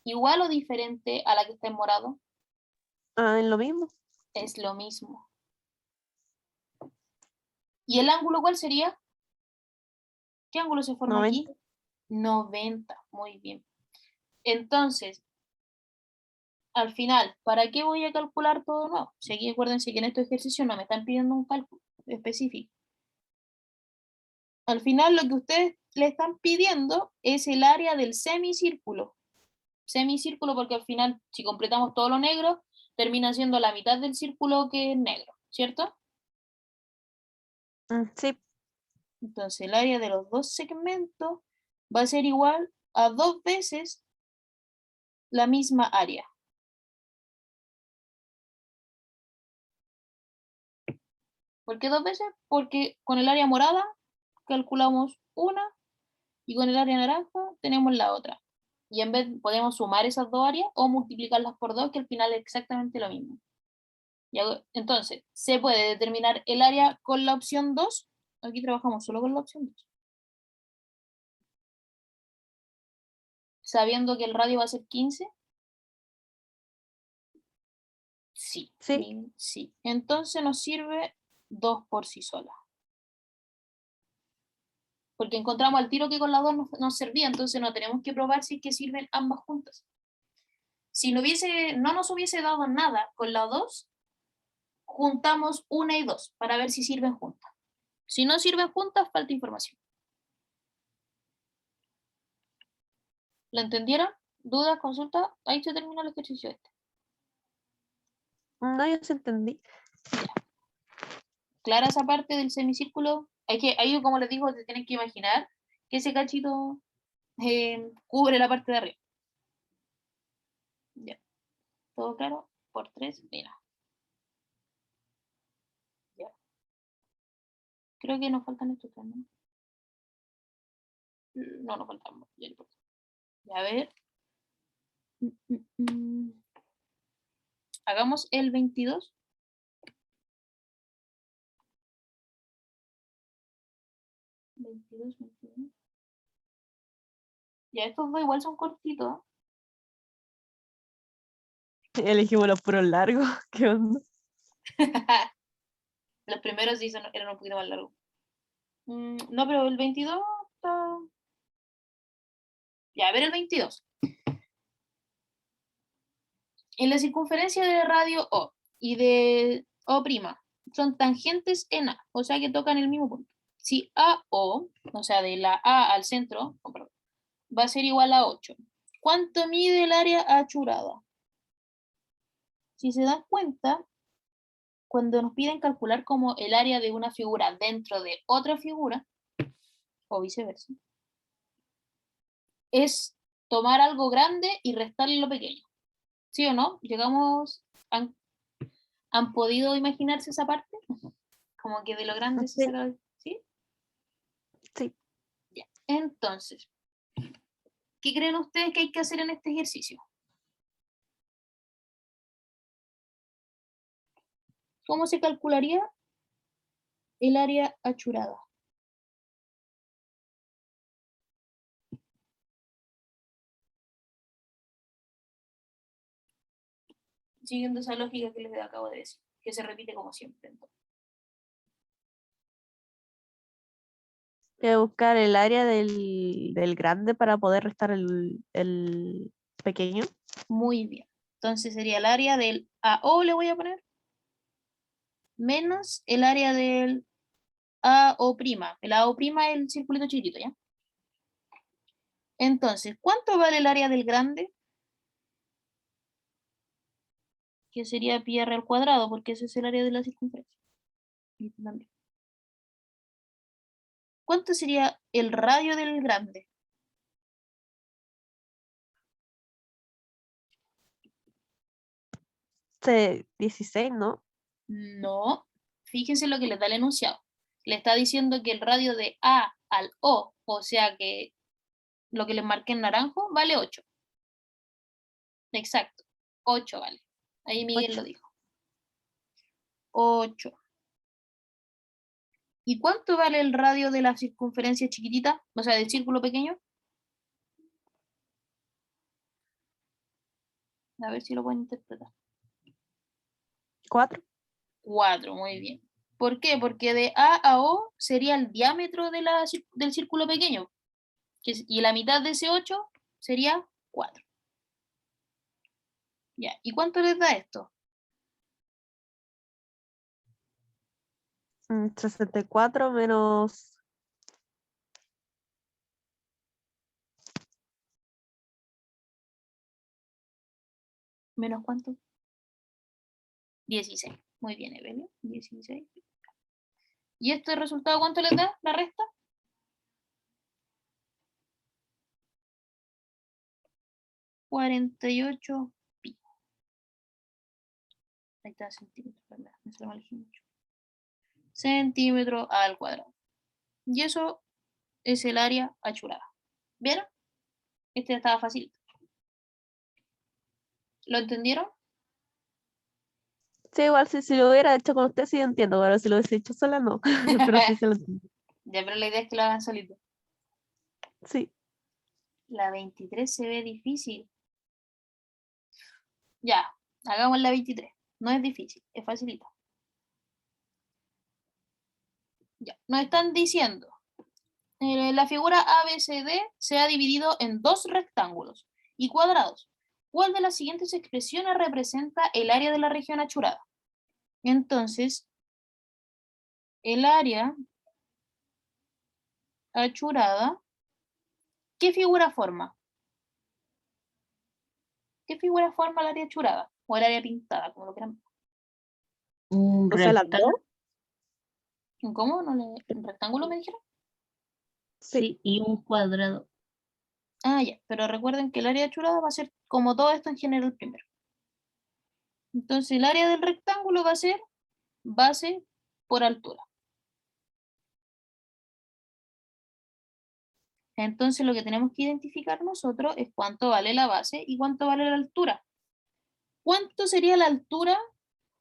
¿Igual o diferente a la que está en morado? Ah, es lo mismo. Es lo mismo. ¿Y el ángulo cuál sería? ¿Qué ángulo se forma 90. aquí? 90. Muy bien. Entonces, al final, ¿para qué voy a calcular todo nuevo? Si aquí acuérdense que en estos ejercicios no me están pidiendo un cálculo específico. Al final lo que ustedes le están pidiendo es el área del semicírculo. Semicírculo porque al final, si completamos todo lo negro, termina siendo la mitad del círculo que es negro, ¿cierto? Sí, Entonces el área de los dos segmentos va a ser igual a 2 veces la misma área. ¿Por qué 2 veces? Porque con el área morada calculamos una y con el área naranja tenemos la otra. Y en vez podemos sumar esas dos áreas o multiplicarlas por 2, que al final es exactamente lo mismo. Entonces, ¿se puede determinar el área con la opción 2? Aquí trabajamos solo con la opción 2. Sabiendo que el radio va a ser 15. Sí, sí. sí. Entonces nos sirve 2 por sí sola. Porque encontramos al tiro que con la 2 nos servía, entonces no tenemos que probar si es que sirven ambas juntas. Si no nos hubiese dado nada con la 2, juntamos 1 y 2 para ver si sirven juntas. Si no sirven juntas, falta información. ¿Lo entendieron? ¿Dudas? ¿Consultas? Ahí se terminó el ejercicio este. No, yo sí entendí. Clara esa parte del semicírculo. Ahí como les digo, se tienen que imaginar que ese cachito cubre la parte de arriba. Ya. ¿Todo claro? Por 3, mira. Ya. Creo que nos faltan estos tres, ¿no? No nos faltan. Ya, a ver. Hagamos el 22. 22, 22. Ya, estos dos igual son cortitos. Elegimos los puros largos. ¿Qué onda? Los primeros sí eran un poquito más largos. No, pero el 22 está... Ya, a ver el 22. En la circunferencia de radio O y de O' son tangentes en A, o sea que tocan el mismo punto. Si AO, o sea, de la A al centro, va a ser igual a 8. ¿Cuánto mide el área achurada? Si se dan cuenta, cuando nos piden calcular como el área de una figura dentro de otra figura, o viceversa, es tomar algo grande y restarle lo pequeño. ¿Sí o no? ¿Han podido imaginarse esa parte? Como que de lo grande se Sí, saca, ¿sí? sí. Ya. Entonces, ¿qué creen ustedes que hay que hacer en este ejercicio? ¿Cómo se calcularía el área achurada? Siguiendo esa lógica que les acabo de decir, que se repite como siempre. Entonces. Voy a buscar el área del grande para poder restar el pequeño. Muy bien. Entonces sería el área del AO, le voy a poner, menos el área del AO'. El AO' es el circulito chiquitito, ¿ya? Entonces, ¿cuánto vale el área del grande? que sería pi r al cuadrado, porque ese es el área de la circunferencia. Y este también. ¿Cuánto sería el radio del grande? Este 16, ¿no? No, fíjense lo que le da el enunciado. Le está diciendo que el radio de A al O sea que lo que les marqué en naranjo, vale 8. Exacto, 8 vale. Ahí Miguel lo 8. dijo. 8. ¿Y cuánto vale el radio de la circunferencia chiquitita? O sea, del círculo pequeño. A ver si lo pueden interpretar. 4. 4, muy bien. ¿Por qué? Porque de A a O sería el diámetro de del círculo pequeño. Y la mitad de ese 8 sería 4. Ya. ¿Y cuánto les da esto? 64 menos. ¿Menos cuánto? 16. Muy bien, Evelio. 16. ¿Y este resultado cuánto les da? ¿La resta? 48 pi. Ahí está, centímetros, ¿verdad? No se lo elegí mucho. Centímetro al cuadrado. Y eso es el área achurada. ¿Vieron? Este estaba fácil. ¿Lo entendieron? Sí, igual si lo hubiera hecho con usted, sí entiendo, pero si lo hubiese hecho sola, no. Pero sí se lo entiendo. Ya, pero la idea es que lo hagan solito. Sí. La 23 se ve difícil. Ya, hagamos la 23. No es difícil, es facilita. Ya, nos están diciendo, la figura ABCD se ha dividido en dos rectángulos y cuadrados. ¿Cuál de las siguientes expresiones representa el área de la región achurada? Entonces, el área achurada, ¿qué figura forma? ¿Qué figura forma el área achurada? O el área pintada, como lo quieran. Un O sea, las rectángulo. dos. ¿Cómo? ¿Un rectángulo me dijeron? Sí. Sí, y un cuadrado. Ah, ya, pero recuerden que el área achurada va a ser como todo esto en general primero. Entonces el área del rectángulo va a ser base por altura. Entonces lo que tenemos que identificar nosotros es cuánto vale la base y cuánto vale la altura. ¿Cuánto sería la altura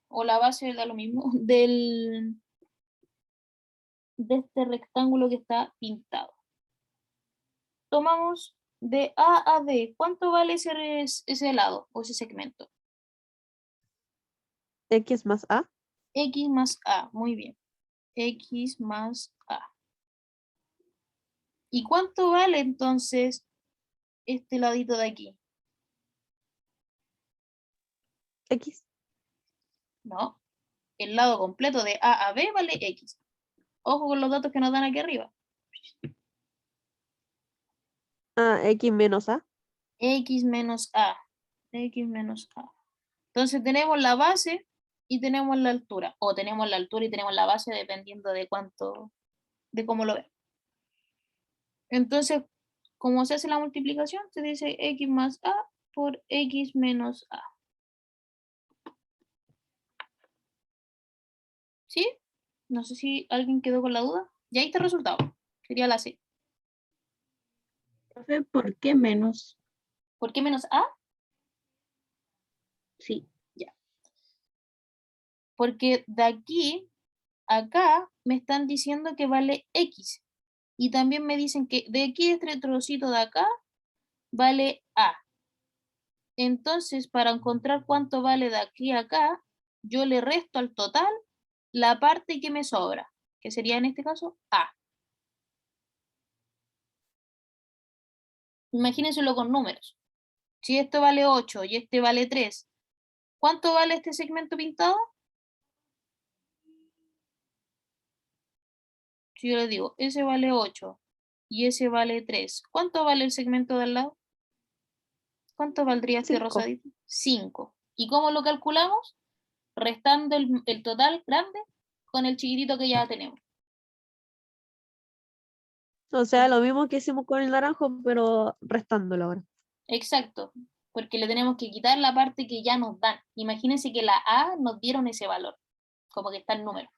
o la base, da lo mismo, de este rectángulo que está pintado? Tomamos de A a B. ¿Cuánto vale ese lado o ese segmento? X más A. X más A, muy bien. X más A. ¿Y cuánto vale entonces este ladito de aquí? X. No, el lado completo de A a B vale X. Ojo con los datos que nos dan aquí arriba. Ah, X menos A. X menos A. X menos A. Entonces tenemos la base y tenemos la altura. O tenemos la altura y tenemos la base dependiendo de cuánto, de cómo lo ven. Entonces, como se hace la multiplicación, se dice X más A por X menos A. ¿Sí? No sé si alguien quedó con la duda. Y ahí está el resultado. Sería la C. Profe, ¿por qué menos? ¿Por qué menos A? Sí. Ya. Porque de aquí a acá me están diciendo que vale X. Y también me dicen que de aquí, este trocito de acá, vale A. Entonces, para encontrar cuánto vale de aquí a acá, yo le resto al total la parte que me sobra, que sería en este caso A. Imagínenselo con números. Si esto vale 8 y este vale 3, ¿cuánto vale este segmento pintado? Si yo le digo, ese vale 8 y ese vale 3, ¿cuánto vale el segmento de al lado? ¿Cuánto valdría este 5. rosadito? 5. ¿Y cómo lo calculamos? Restando el total grande con el chiquitito que ya tenemos. O sea, lo mismo que hicimos con el naranjo, pero restándolo ahora. Exacto, porque le tenemos que quitar la parte que ya nos dan. Imagínense que la A nos dieron ese valor, como que está el número.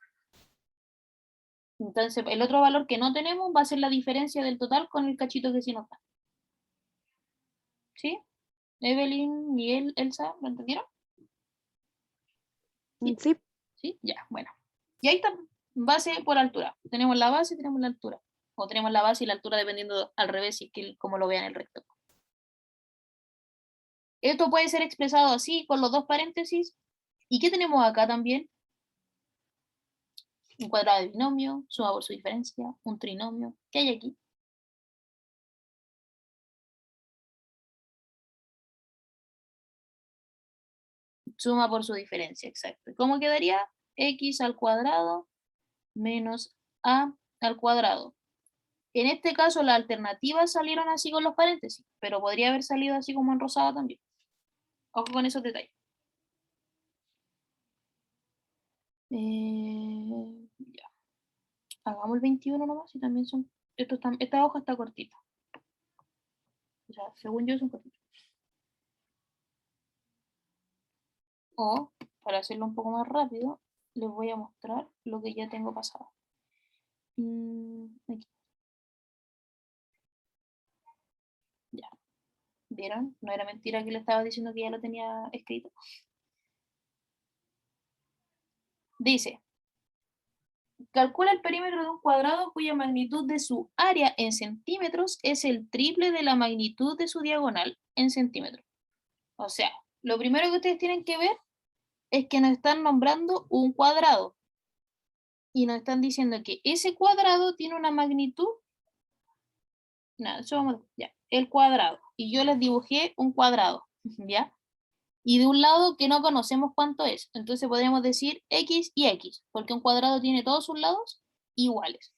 Entonces, el otro valor que no tenemos va a ser la diferencia del total con el cachito que sí nos da. ¿Sí? Evelyn, Miguel, Elsa, ¿lo entendieron? Sí. Sí. ¿Sí? Ya, bueno. Y ahí está, base por altura. Tenemos la base y tenemos la altura. O tenemos la base y la altura dependiendo al revés, si es que como lo vean el recto. Esto puede ser expresado así, con los dos paréntesis. ¿Y qué tenemos acá también? Un cuadrado de binomio, suma por su diferencia, un trinomio. ¿Qué hay aquí? Suma por su diferencia, exacto. ¿Cómo quedaría? X al cuadrado menos A al cuadrado. En este caso, las alternativas salieron así con los paréntesis, pero podría haber salido así como en rosado también. Ojo con esos detalles. Ya. Hagamos el 21 nomás y también son. Esta hoja está cortita. O sea, según yo son cortitas. O, para hacerlo un poco más rápido, les voy a mostrar lo que ya tengo pasado. Aquí. Ya. ¿Vieron? No era mentira que le estaba diciendo que ya lo tenía escrito. Dice, calcula el perímetro de un cuadrado cuya magnitud de su área en centímetros es el triple de la magnitud de su diagonal en centímetros. O sea, lo primero que ustedes tienen que ver es que nos están nombrando un cuadrado. Y nos están diciendo que ese cuadrado tiene una magnitud. Nada, eso vamos, ya, el cuadrado. Y yo les dibujé un cuadrado, ¿ya? Y de un lado que no conocemos cuánto es. Entonces podríamos decir x y x, porque un cuadrado tiene todos sus lados iguales.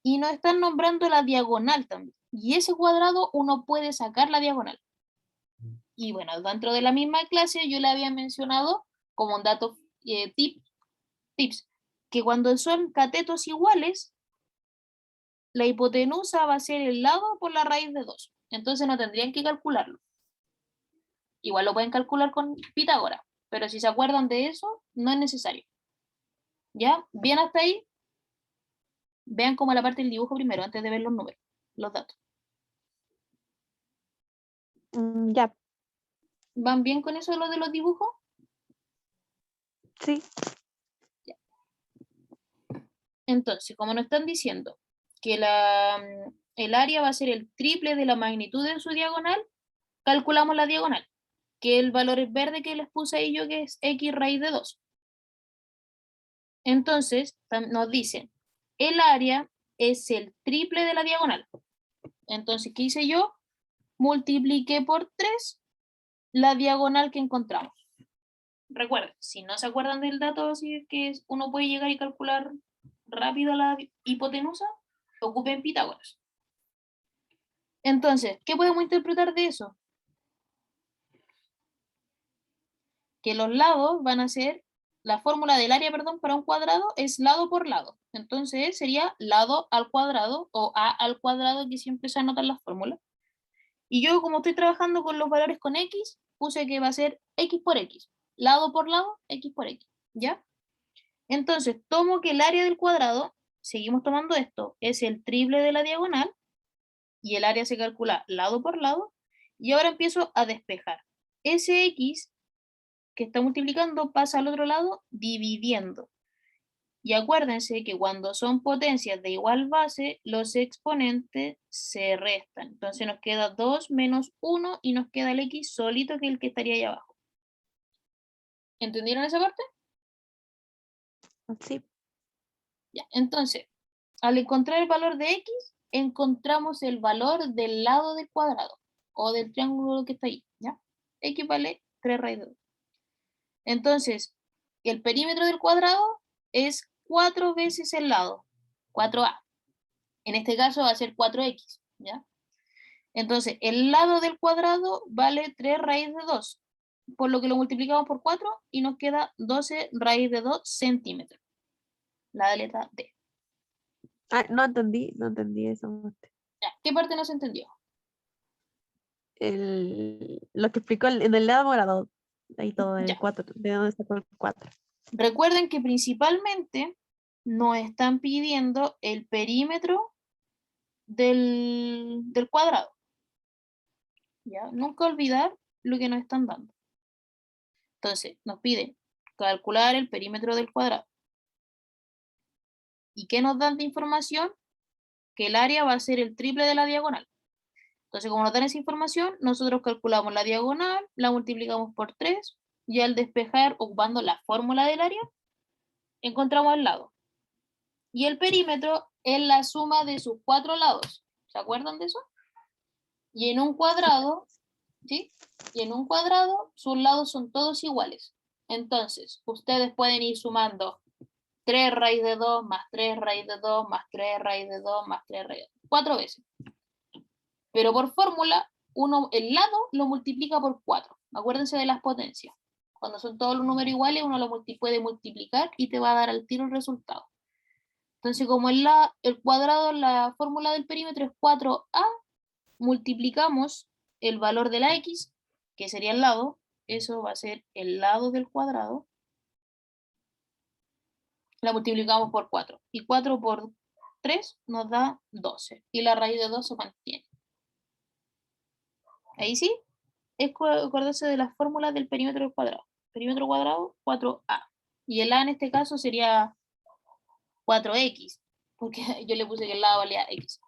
Y nos están nombrando la diagonal también. Y ese cuadrado uno puede sacar la diagonal. Y bueno, dentro de la misma clase yo le había mencionado como un dato tips, que cuando son catetos iguales, la hipotenusa va a ser el lado por la raíz de 2. Entonces no tendrían que calcularlo. Igual lo pueden calcular con Pitágoras, pero si se acuerdan de eso, no es necesario. ¿Ya? Bien hasta ahí. Vean como la parte del dibujo primero, antes de ver los números, los datos. Ya, ¿Van bien con eso de lo de los dibujos? sí. Entonces, como nos están diciendo que el área va a ser el triple de la magnitud de su diagonal, calculamos la diagonal, que el valor es verde que les puse ahí yo, que es x raíz de 2. Entonces, nos dicen, el área es el triple de la diagonal. Entonces, ¿qué hice yo? Multipliqué por 3 la diagonal que encontramos. Recuerden, si no se acuerdan del dato, así es que uno puede llegar y calcular rápido la hipotenusa, ocupen Pitágoras. Entonces, ¿qué podemos interpretar de eso? Que los lados van a ser, la fórmula del área, perdón, para un cuadrado es lado por lado. Entonces sería lado al cuadrado o a al cuadrado, que siempre se anotan las fórmulas. Y yo, como estoy trabajando con los valores con x, puse que va a ser x por x. Lado por lado, x por x. ¿Ya? Entonces, tomo que el área del cuadrado, seguimos tomando esto, es el triple de la diagonal, y el área se calcula lado por lado, y ahora empiezo a despejar. Ese x que está multiplicando pasa al otro lado dividiendo. Y acuérdense que cuando son potencias de igual base, los exponentes se restan. Entonces nos queda 2 menos 1 y nos queda el x solito, que es el que estaría ahí abajo. ¿Entendieron esa parte? Sí. Ya, entonces, al encontrar el valor de x, encontramos el valor del lado del cuadrado o del triángulo que está ahí, ¿ya? X vale 3 raíz de 2. Entonces, el perímetro del cuadrado es 4 veces el lado, 4a. En este caso va a ser 4x, ¿ya? Entonces, el lado del cuadrado vale 3 raíz de 2. por lo que lo multiplicamos por 4 y nos queda 12 raíz de 2 centímetros. La letra D. Ah, no entendí esa parte. Ya, ¿qué parte no se entendió? Lo que explicó en el lado morado. Ahí todo, en Ya. el 4. ¿De dónde sacó el 4? Recuerden que principalmente nos están pidiendo el perímetro del cuadrado. ¿Ya? Nunca olvidar lo que nos están dando. Entonces, nos piden calcular el perímetro del cuadrado. ¿Y qué nos dan de información? Que el área va a ser el triple de la diagonal. Entonces, como nos dan esa información, nosotros calculamos la diagonal, la multiplicamos por 3, y al despejar, ocupando la fórmula del área, encontramos el lado. Y el perímetro es la suma de sus 4 lados. ¿Se acuerdan de eso? Y en un cuadrado, ¿sí? Y en un cuadrado, sus lados son todos iguales. Entonces, ustedes pueden ir sumando 3 raíz de 2 más 3 raíz de 2 más 3 raíz de 2 más 3 raíz de 2. 4 veces. Pero por fórmula, el lado lo multiplica por 4. Acuérdense de las potencias. Cuando son todos los números iguales, uno lo puede multiplicar y te va a dar al tiro el resultado. Entonces, como el cuadrado, la fórmula del perímetro es 4a, multiplicamos el valor de la x, que sería el lado, eso va a ser el lado del cuadrado, la multiplicamos por 4. Y 4 por 3 nos da 12. Y la raíz de 2 se mantiene. Ahí sí, es acordarse de las fórmulas del perímetro del cuadrado. Perímetro cuadrado, 4a. Y el a en este caso sería 4x, porque yo le puse que el lado valía x.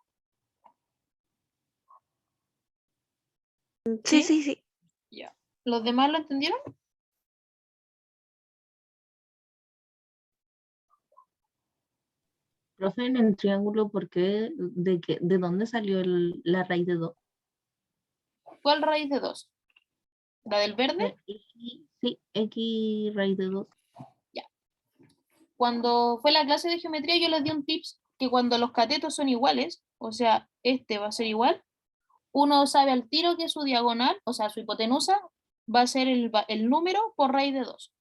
Sí, sí, sí. Ya. ¿Los demás lo entendieron? Profe, en el triángulo, ¿por qué? ¿De dónde salió la raíz de 2? ¿Cuál raíz de 2? ¿La del verde? Sí, X raíz de 2. Cuando fue la clase de geometría yo les di un tips que cuando los catetos son iguales, o sea, este va a ser igual, uno sabe al tiro que su diagonal, o sea, su hipotenusa, va a ser el número por raíz de 2.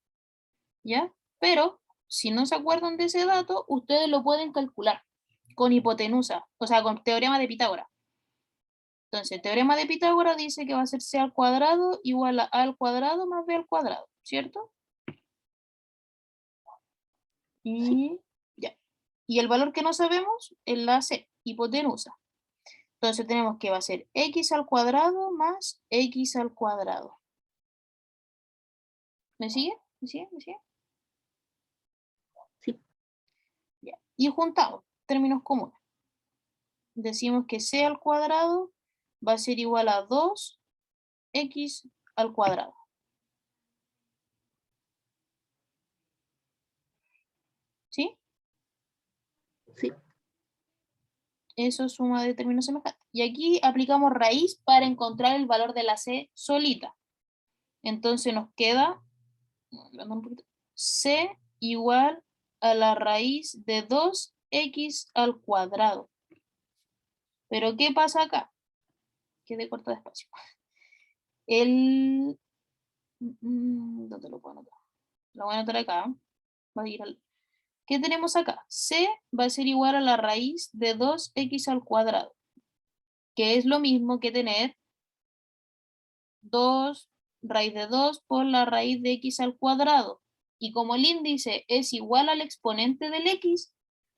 ¿Ya? Pero, si no se acuerdan de ese dato, ustedes lo pueden calcular con hipotenusa, o sea, con teorema de Pitágoras. Entonces, el teorema de Pitágoras dice que va a ser c al cuadrado igual a al cuadrado más b al cuadrado, ¿cierto? Y ya. Y el valor que no sabemos es la c, hipotenusa. Entonces tenemos que va a ser x al cuadrado más x al cuadrado. ¿Me sigue? ¿Me sigue? ¿Me sigue? Sí. Ya. Y juntamos términos comunes. Decimos que c al cuadrado va a ser igual a 2x al cuadrado. ¿Sí? Sí. Eso es suma de términos semejantes. Y aquí aplicamos raíz para encontrar el valor de la c solita. Entonces nos queda c igual a la raíz de 2x al cuadrado. Pero ¿qué pasa acá? Quedé corta de espacio. ¿Dónde lo puedo anotar? Lo voy a anotar acá. Va a ir ¿Qué tenemos acá? C va a ser igual a la raíz de 2x al cuadrado, que es lo mismo que tener 2 raíz de 2 por la raíz de x al cuadrado. Y como el índice es igual al exponente del x,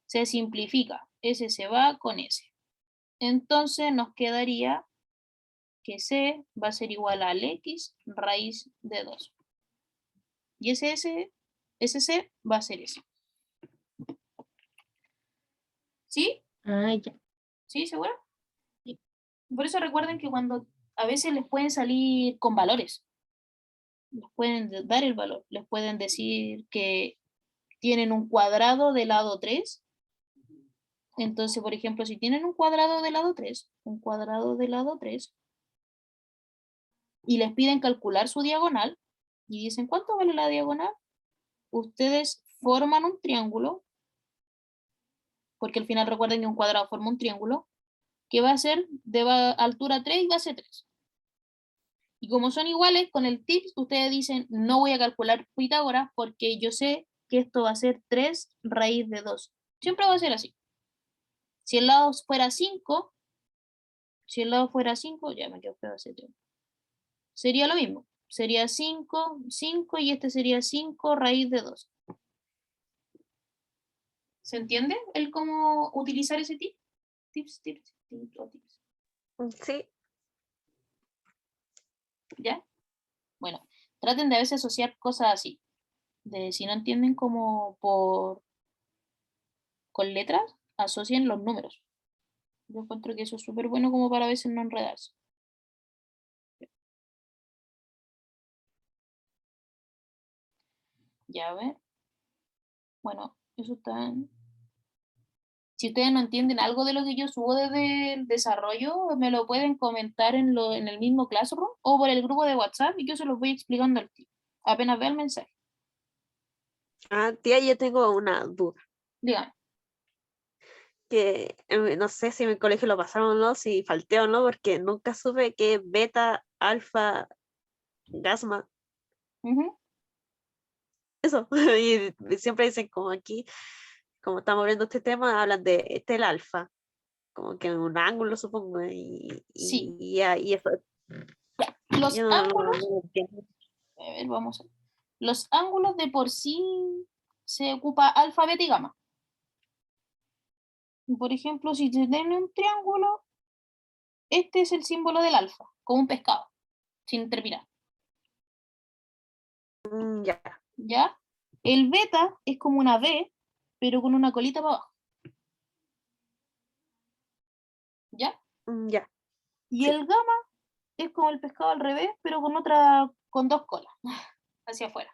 se simplifica. Ese se va con ese. Entonces nos quedaría que c va a ser igual al x raíz de 2. Y ese c va a ser ese. ¿Sí? Ah, ya. ¿Sí? ¿Seguro? Sí. Por eso recuerden que cuando a veces les pueden salir con valores, les pueden dar el valor, les pueden decir que tienen un cuadrado de lado 3. Entonces, por ejemplo, si tienen un cuadrado de lado 3, un cuadrado de lado 3, y les piden calcular su diagonal, y dicen, ¿cuánto vale la diagonal? Ustedes forman un triángulo, porque al final recuerden que un cuadrado forma un triángulo, que va a ser de altura 3 y base 3. Y como son iguales, con el tips, ustedes dicen, no voy a calcular Pitágoras porque yo sé que esto va a ser 3 raíz de 2. Siempre va a ser así. Si el lado fuera 5, ya me quedo feo ese tema. Sería lo mismo. Sería 5, 5 y este sería 5 raíz de 2. ¿Se entiende el cómo utilizar ese tip? Tips. Sí, ¿Ya? Bueno, traten de a veces asociar cosas así. De si no entienden como con letras, asocien los números. Yo encuentro que eso es súper bueno como para a veces no enredarse. Ya ver. Bueno, eso está. Si ustedes no entienden algo de lo que yo subo desde el desarrollo, me lo pueden comentar en el mismo Classroom o por el grupo de WhatsApp y yo se los voy explicando al tiro. Apenas vea el mensaje. tía, yo tengo una duda. Dígame. Que no sé si en mi colegio lo pasaron o no, si falté o no, porque nunca supe que beta, alfa, gamma, Ujú. eso. Y siempre dicen como aquí, como estamos viendo este tema, hablan de este el alfa, como que en un ángulo supongo, Sí. y eso, Los yo no ángulos, lo entiendo. a ver, vamos a ver. Los ángulos de por sí se ocupa alfa, beta y gamma. Por ejemplo, si se tiene un triángulo, este es el símbolo del alfa, como un pescado, sin terminar. Ya, ¿Ya? El beta es como una B, pero con una colita para abajo. ¿Ya? ya, Y sí. el gamma es como el pescado al revés, pero con dos colas, hacia afuera.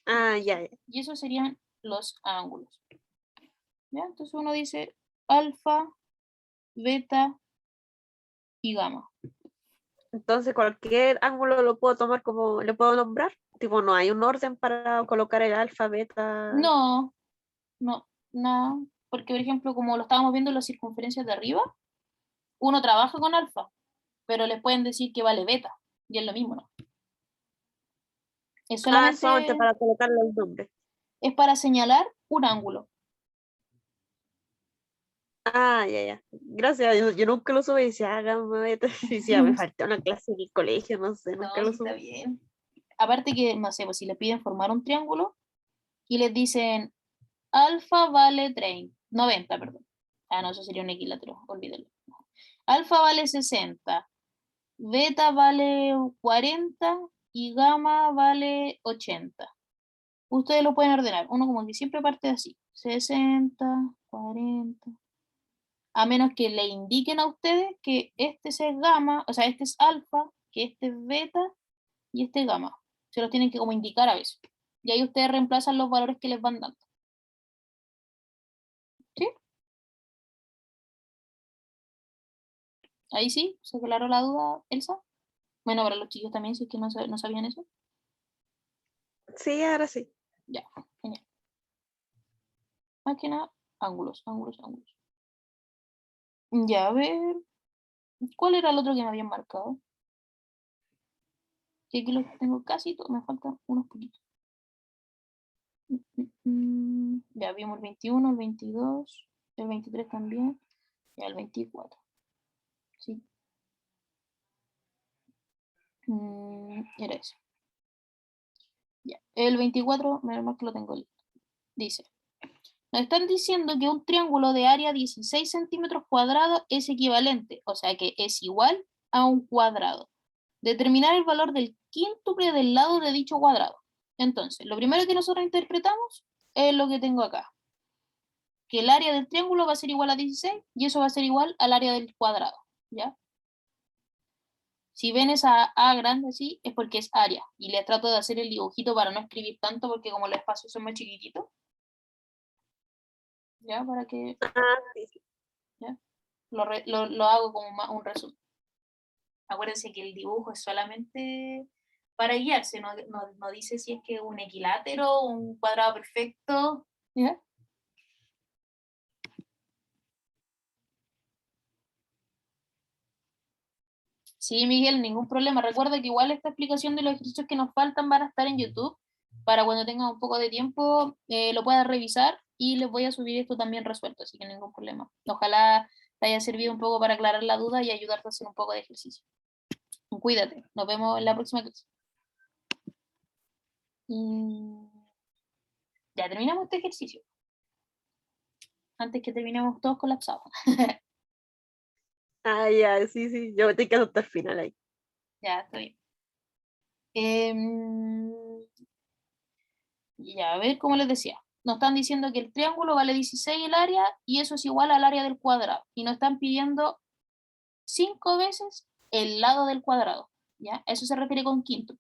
Ya. Y esos serían los ángulos. ¿Ya? Entonces uno dice alfa, beta y gamma. Entonces cualquier ángulo lo puedo tomar como, le puedo nombrar. Tipo, no hay un orden para colocar el alfa, beta. No, no, porque por ejemplo, como lo estábamos viendo en las circunferencias de arriba, uno trabaja con alfa, pero les pueden decir que vale beta, y es lo mismo, ¿no? Es Solamente solamente, para colocarle el nombre. es para señalar un ángulo. Ya. Gracias. Yo nunca lo supe y decía, gamma, beta. Y decía, me faltó una clase en el colegio, no sé, nunca No, lo sí está supe. bien. Aparte que, no sé, pues si les piden formar un triángulo y les dicen alfa vale 30, 90, perdón. Ah, no, eso sería un equilátero, olvídalo. Alfa vale 60, beta vale 40 y gamma vale 80. Ustedes lo pueden ordenar. Uno como que siempre parte así. 60, 40. A menos que le indiquen a ustedes que este es gamma, o sea, este es alfa, que este es beta y este es gamma. Se los tienen que como indicar a veces. Y ahí ustedes reemplazan los valores que les van dando. ¿Sí? Ahí sí, se aclaró la duda, Elsa. Bueno, para los chicos también, si es que no sabían eso. Sí, ahora sí. Ya, genial. Más que nada, ángulos. Ya, a ver. ¿Cuál era el otro que me habían marcado? Que aquí los tengo casi todos, me faltan unos poquitos. Ya vimos el 21, el 22, el 23 también, y el 24. Sí. Era ese. Ya. El 24, menos mal que lo tengo listo. Dice, nos están diciendo que un triángulo de área 16 centímetros cuadrados es equivalente, o sea que es igual a un cuadrado. Determinar el valor del quíntuple del lado de dicho cuadrado. Entonces, lo primero que nosotros interpretamos es lo que tengo acá, que el área del triángulo va a ser igual a 16 y eso va a ser igual al área del cuadrado, ¿ya? Si ven esa A grande así, es porque es área. Y les trato de hacer el dibujito para no escribir tanto, porque como los espacios son más chiquititos, ¿ya? Para que, Sí. ¿ya? Lo hago como un resumen. Acuérdense que el dibujo es solamente para guiarse, no dice si es que un equilátero, un cuadrado perfecto, ¿ya? Sí, Miguel, ningún problema. Recuerda que igual esta explicación de los ejercicios que nos faltan van a estar en YouTube para cuando tengas un poco de tiempo lo puedas revisar y les voy a subir esto también resuelto, así que ningún problema. Ojalá te haya servido un poco para aclarar la duda y ayudarte a hacer un poco de ejercicio. Cuídate, nos vemos en la próxima clase. Y ya terminamos este ejercicio. Antes que terminemos todos colapsados. Ah, ya, sí, yo me tengo que hasta el final ahí. Ya, está bien. Ya, a ver, como les decía, nos están diciendo que el triángulo vale 16 el área y eso es igual al área del cuadrado. Y nos están pidiendo 5 veces el lado del cuadrado. ¿Ya? Eso se refiere con quinto.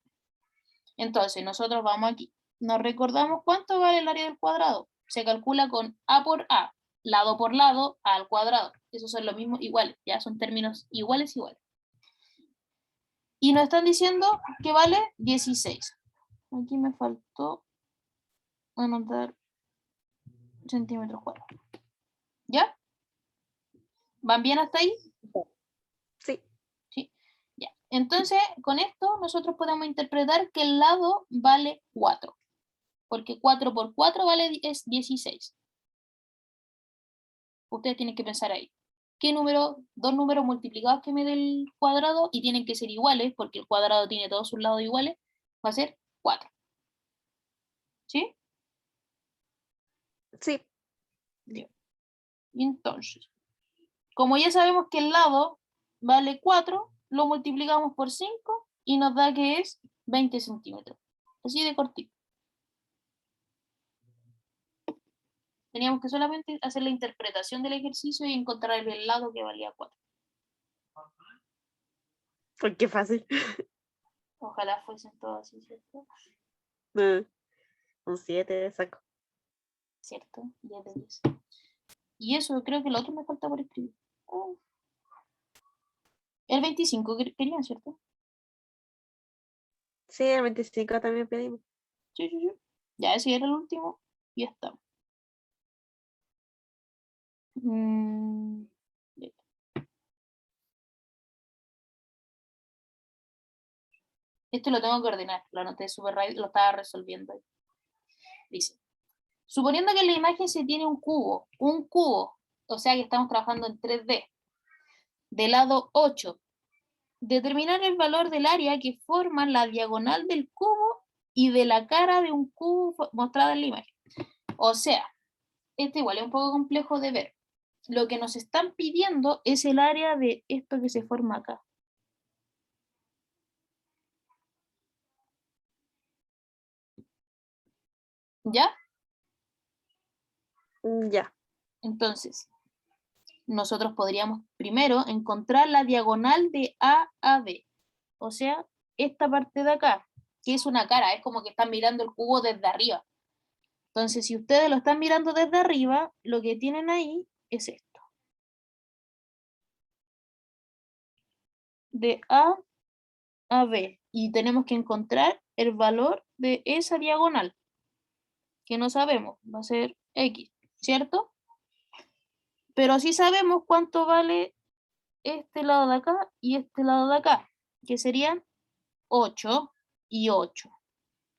Entonces, nosotros vamos aquí. Nos recordamos cuánto vale el área del cuadrado. Se calcula con A por A, lado por lado, A al cuadrado. Esos son los mismos iguales, ya son términos iguales. Y nos están diciendo que vale 16. Aquí me faltó anotar centímetros cuadrados. ¿Ya? ¿Van bien hasta ahí? Sí. Sí. Ya. Entonces, con esto nosotros podemos interpretar que el lado vale 4. Porque 4 por 4 es 16. Ustedes tienen que pensar ahí. ¿Qué número? Dos números multiplicados que me dé el cuadrado y tienen que ser iguales, porque el cuadrado tiene todos sus lados iguales, va a ser 4. ¿Sí? Sí. Bien. Y entonces, como ya sabemos que el lado vale 4, lo multiplicamos por 5 y nos da que es 20 centímetros. Así de cortito. Teníamos que solamente hacer la interpretación del ejercicio y encontrar el lado que valía 4. Pues qué fácil. Ojalá fuesen todos así, ¿cierto? Un 7 saco. ¿Cierto? 10 de 10. Y eso, creo que lo otro me falta por escribir. Oh. El 25 querían, ¿cierto? Sí, el 25 también pedimos. Sí. Ya, ese era el último. Y ya está. Ya. Esto lo tengo que ordenar. Lo anoté súper rápido, lo estaba resolviendo. Dice, suponiendo que en la imagen se tiene un cubo, o sea que estamos trabajando en 3D, de lado 8, determinar el valor del área que forma la diagonal del cubo y de la cara de un cubo mostrada en la imagen. O sea, este igual es un poco complejo de ver. Lo que nos están pidiendo es el área de esto que se forma acá. ¿Ya? Ya. Entonces, nosotros podríamos primero encontrar la diagonal de A a B. O sea, esta parte de acá, que es una cara, es como que están mirando el cubo desde arriba. Entonces, si ustedes lo están mirando desde arriba, lo que tienen ahí es esto. De A B. Y tenemos que encontrar el valor de esa diagonal, que no sabemos, va a ser X, ¿cierto? Pero sí sabemos cuánto vale este lado de acá y este lado de acá, que serían 8 y 8,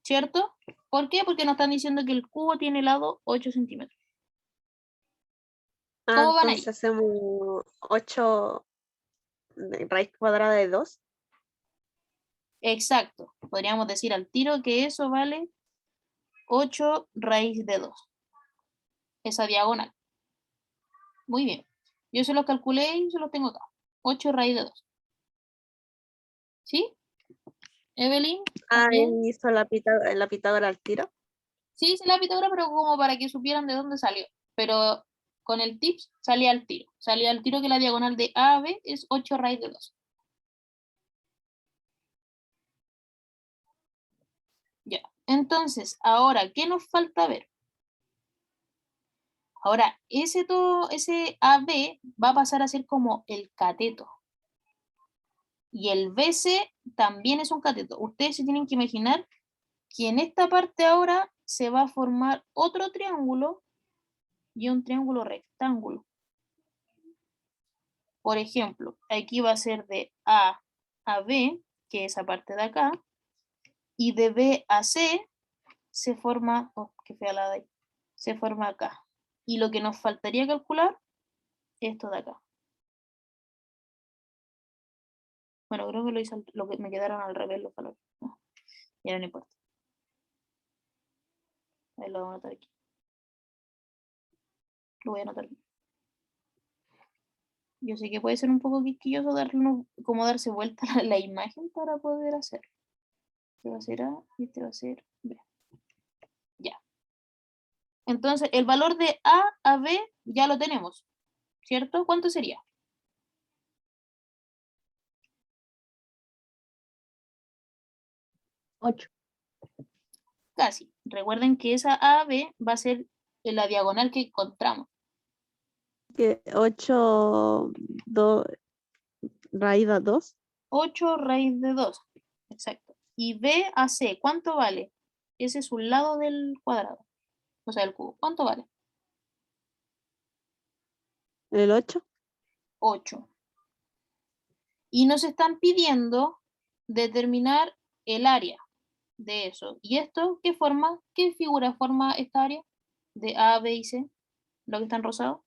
¿cierto? ¿Por qué? Porque nos están diciendo que el cubo tiene lado 8 centímetros. Ah, ¿Cómo van ahí? entonces hacemos 8 raíz cuadrada de 2. Exacto. Podríamos decir al tiro que eso vale 8 raíz de 2. Esa diagonal. Muy bien. Yo se los calculé y se los tengo acá. 8 raíz de 2. ¿Sí? Evelyn, Ah, ¿también? hizo la Pitágora al tiro. Sí, hice la Pitágora, pero como para que supieran de dónde salió. Pero con el tips salía al tiro. Salía al tiro que la diagonal de A a B es 8 raíz de 2. Ya. Entonces, ahora, ¿qué nos falta ver? Ahora, ese AB va a pasar a ser como el cateto. Y el BC también es un cateto. Ustedes se tienen que imaginar que en esta parte ahora se va a formar otro triángulo y un triángulo rectángulo. Por ejemplo, aquí va a ser de A a B, que es esa parte de acá, y de B a C se forma, oh, qué fea la de ahí, se forma acá. Y lo que nos faltaría calcular es esto de acá. Bueno, creo que lo hice, lo que me quedaron al revés los valores. No, ya no importa. Ahí lo voy a anotar aquí. Lo voy a anotar aquí. Yo sé que puede ser un poco quisquilloso como darse vuelta la imagen para poder hacerlo. Este va a ser A y este va a ser B. Ya. Entonces, el valor de A a B ya lo tenemos, ¿cierto? ¿Cuánto sería? 8. Casi. Recuerden que esa A a B va a ser en la diagonal que encontramos. 8, 2, raíz de 2. 8 raíz de 2. Exacto. Y B a C, ¿cuánto vale? Ese es un lado del cuadrado. O sea, del cubo. ¿Cuánto vale? El 8. 8. Y nos están pidiendo determinar el área de eso. ¿Y esto qué forma? ¿Qué figura forma esta área? De A, B y C, lo que está en rosado.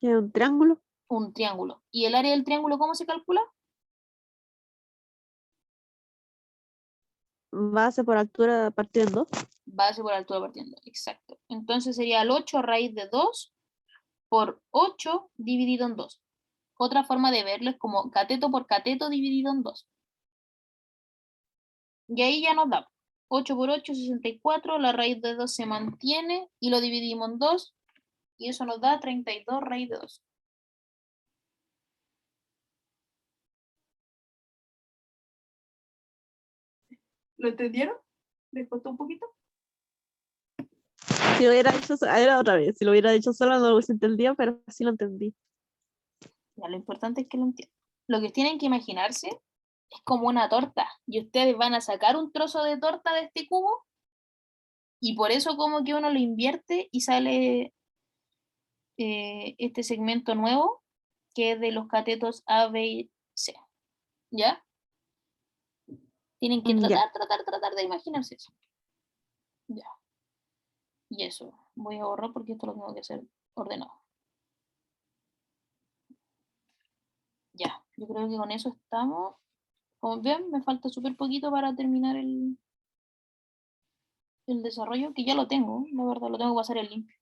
Es un triángulo. Un triángulo. ¿Y el área del triángulo cómo se calcula? Base por altura partido en 2. Base por altura partiendo. Exacto. Entonces sería el 8 raíz de 2 por 8 dividido en 2. Otra forma de verlo es como cateto por cateto dividido en 2. Y ahí ya nos da 8 por 8, 64, la raíz de 2 se mantiene y lo dividimos en 2 y eso nos da 32 raíz de 2. ¿Lo entendieron? ¿Les costó un poquito? Si lo hubiera hecho, era otra vez. Si lo hubiera hecho sola no lo hubiese entendido, pero sí lo entendí. Ya, lo importante es que lo entiendan. Lo que tienen que imaginarse es como una torta y ustedes van a sacar un trozo de torta de este cubo y por eso como que uno lo invierte y sale este segmento nuevo que es de los catetos A, B y C. ¿Ya? Tienen que Ya. tratar de imaginarse eso. Ya. Y eso. Voy a borrar porque esto lo tengo que hacer ordenado. Ya. Yo creo que con eso estamos. Como ven, me falta súper poquito para terminar el desarrollo, que ya lo tengo, la verdad, lo tengo que pasar en limpio.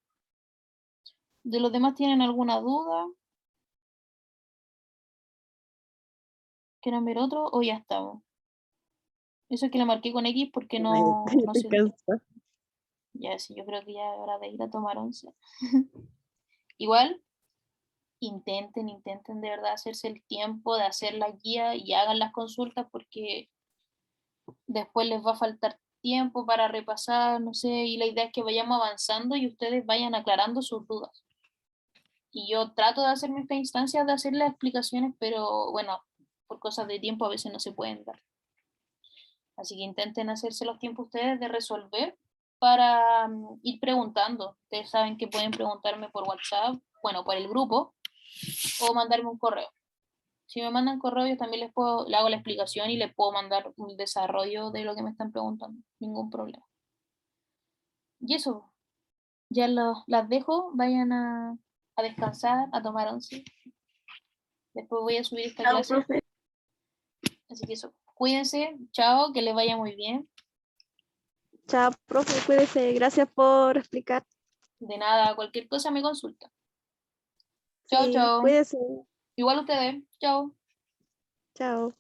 ¿De los demás tienen alguna duda? ¿Quieren ver otro o ya estamos? Eso es que le marqué con X porque no Estoy sé. cansada. Ya, sí, yo creo que ya es hora de ir a tomar once. Igual, intenten de verdad hacerse el tiempo de hacer la guía y hagan las consultas porque después les va a faltar tiempo para repasar, no sé, y la idea es que vayamos avanzando y ustedes vayan aclarando sus dudas. Y yo trato de hacerme esta instancia de hacer las explicaciones, pero bueno, por cosas de tiempo a veces no se pueden dar. Así que intenten hacerse los tiempos ustedes de resolver para ir preguntando. Ustedes saben que pueden preguntarme por WhatsApp, bueno, por el grupo, o mandarme un correo. Si me mandan correo, yo también le hago la explicación y les puedo mandar un desarrollo de lo que me están preguntando. Ningún problema. Y eso, ya las dejo, vayan a descansar, a tomar once. Después voy a subir esta Chao, clase. profe. Así que eso, cuídense, chao, que les vaya muy bien. Chao, profe, cuídese. Gracias por explicar. De nada, cualquier cosa me consulta. Chao, Sí, chao. cuídese. Igual ustedes, chao. Chao.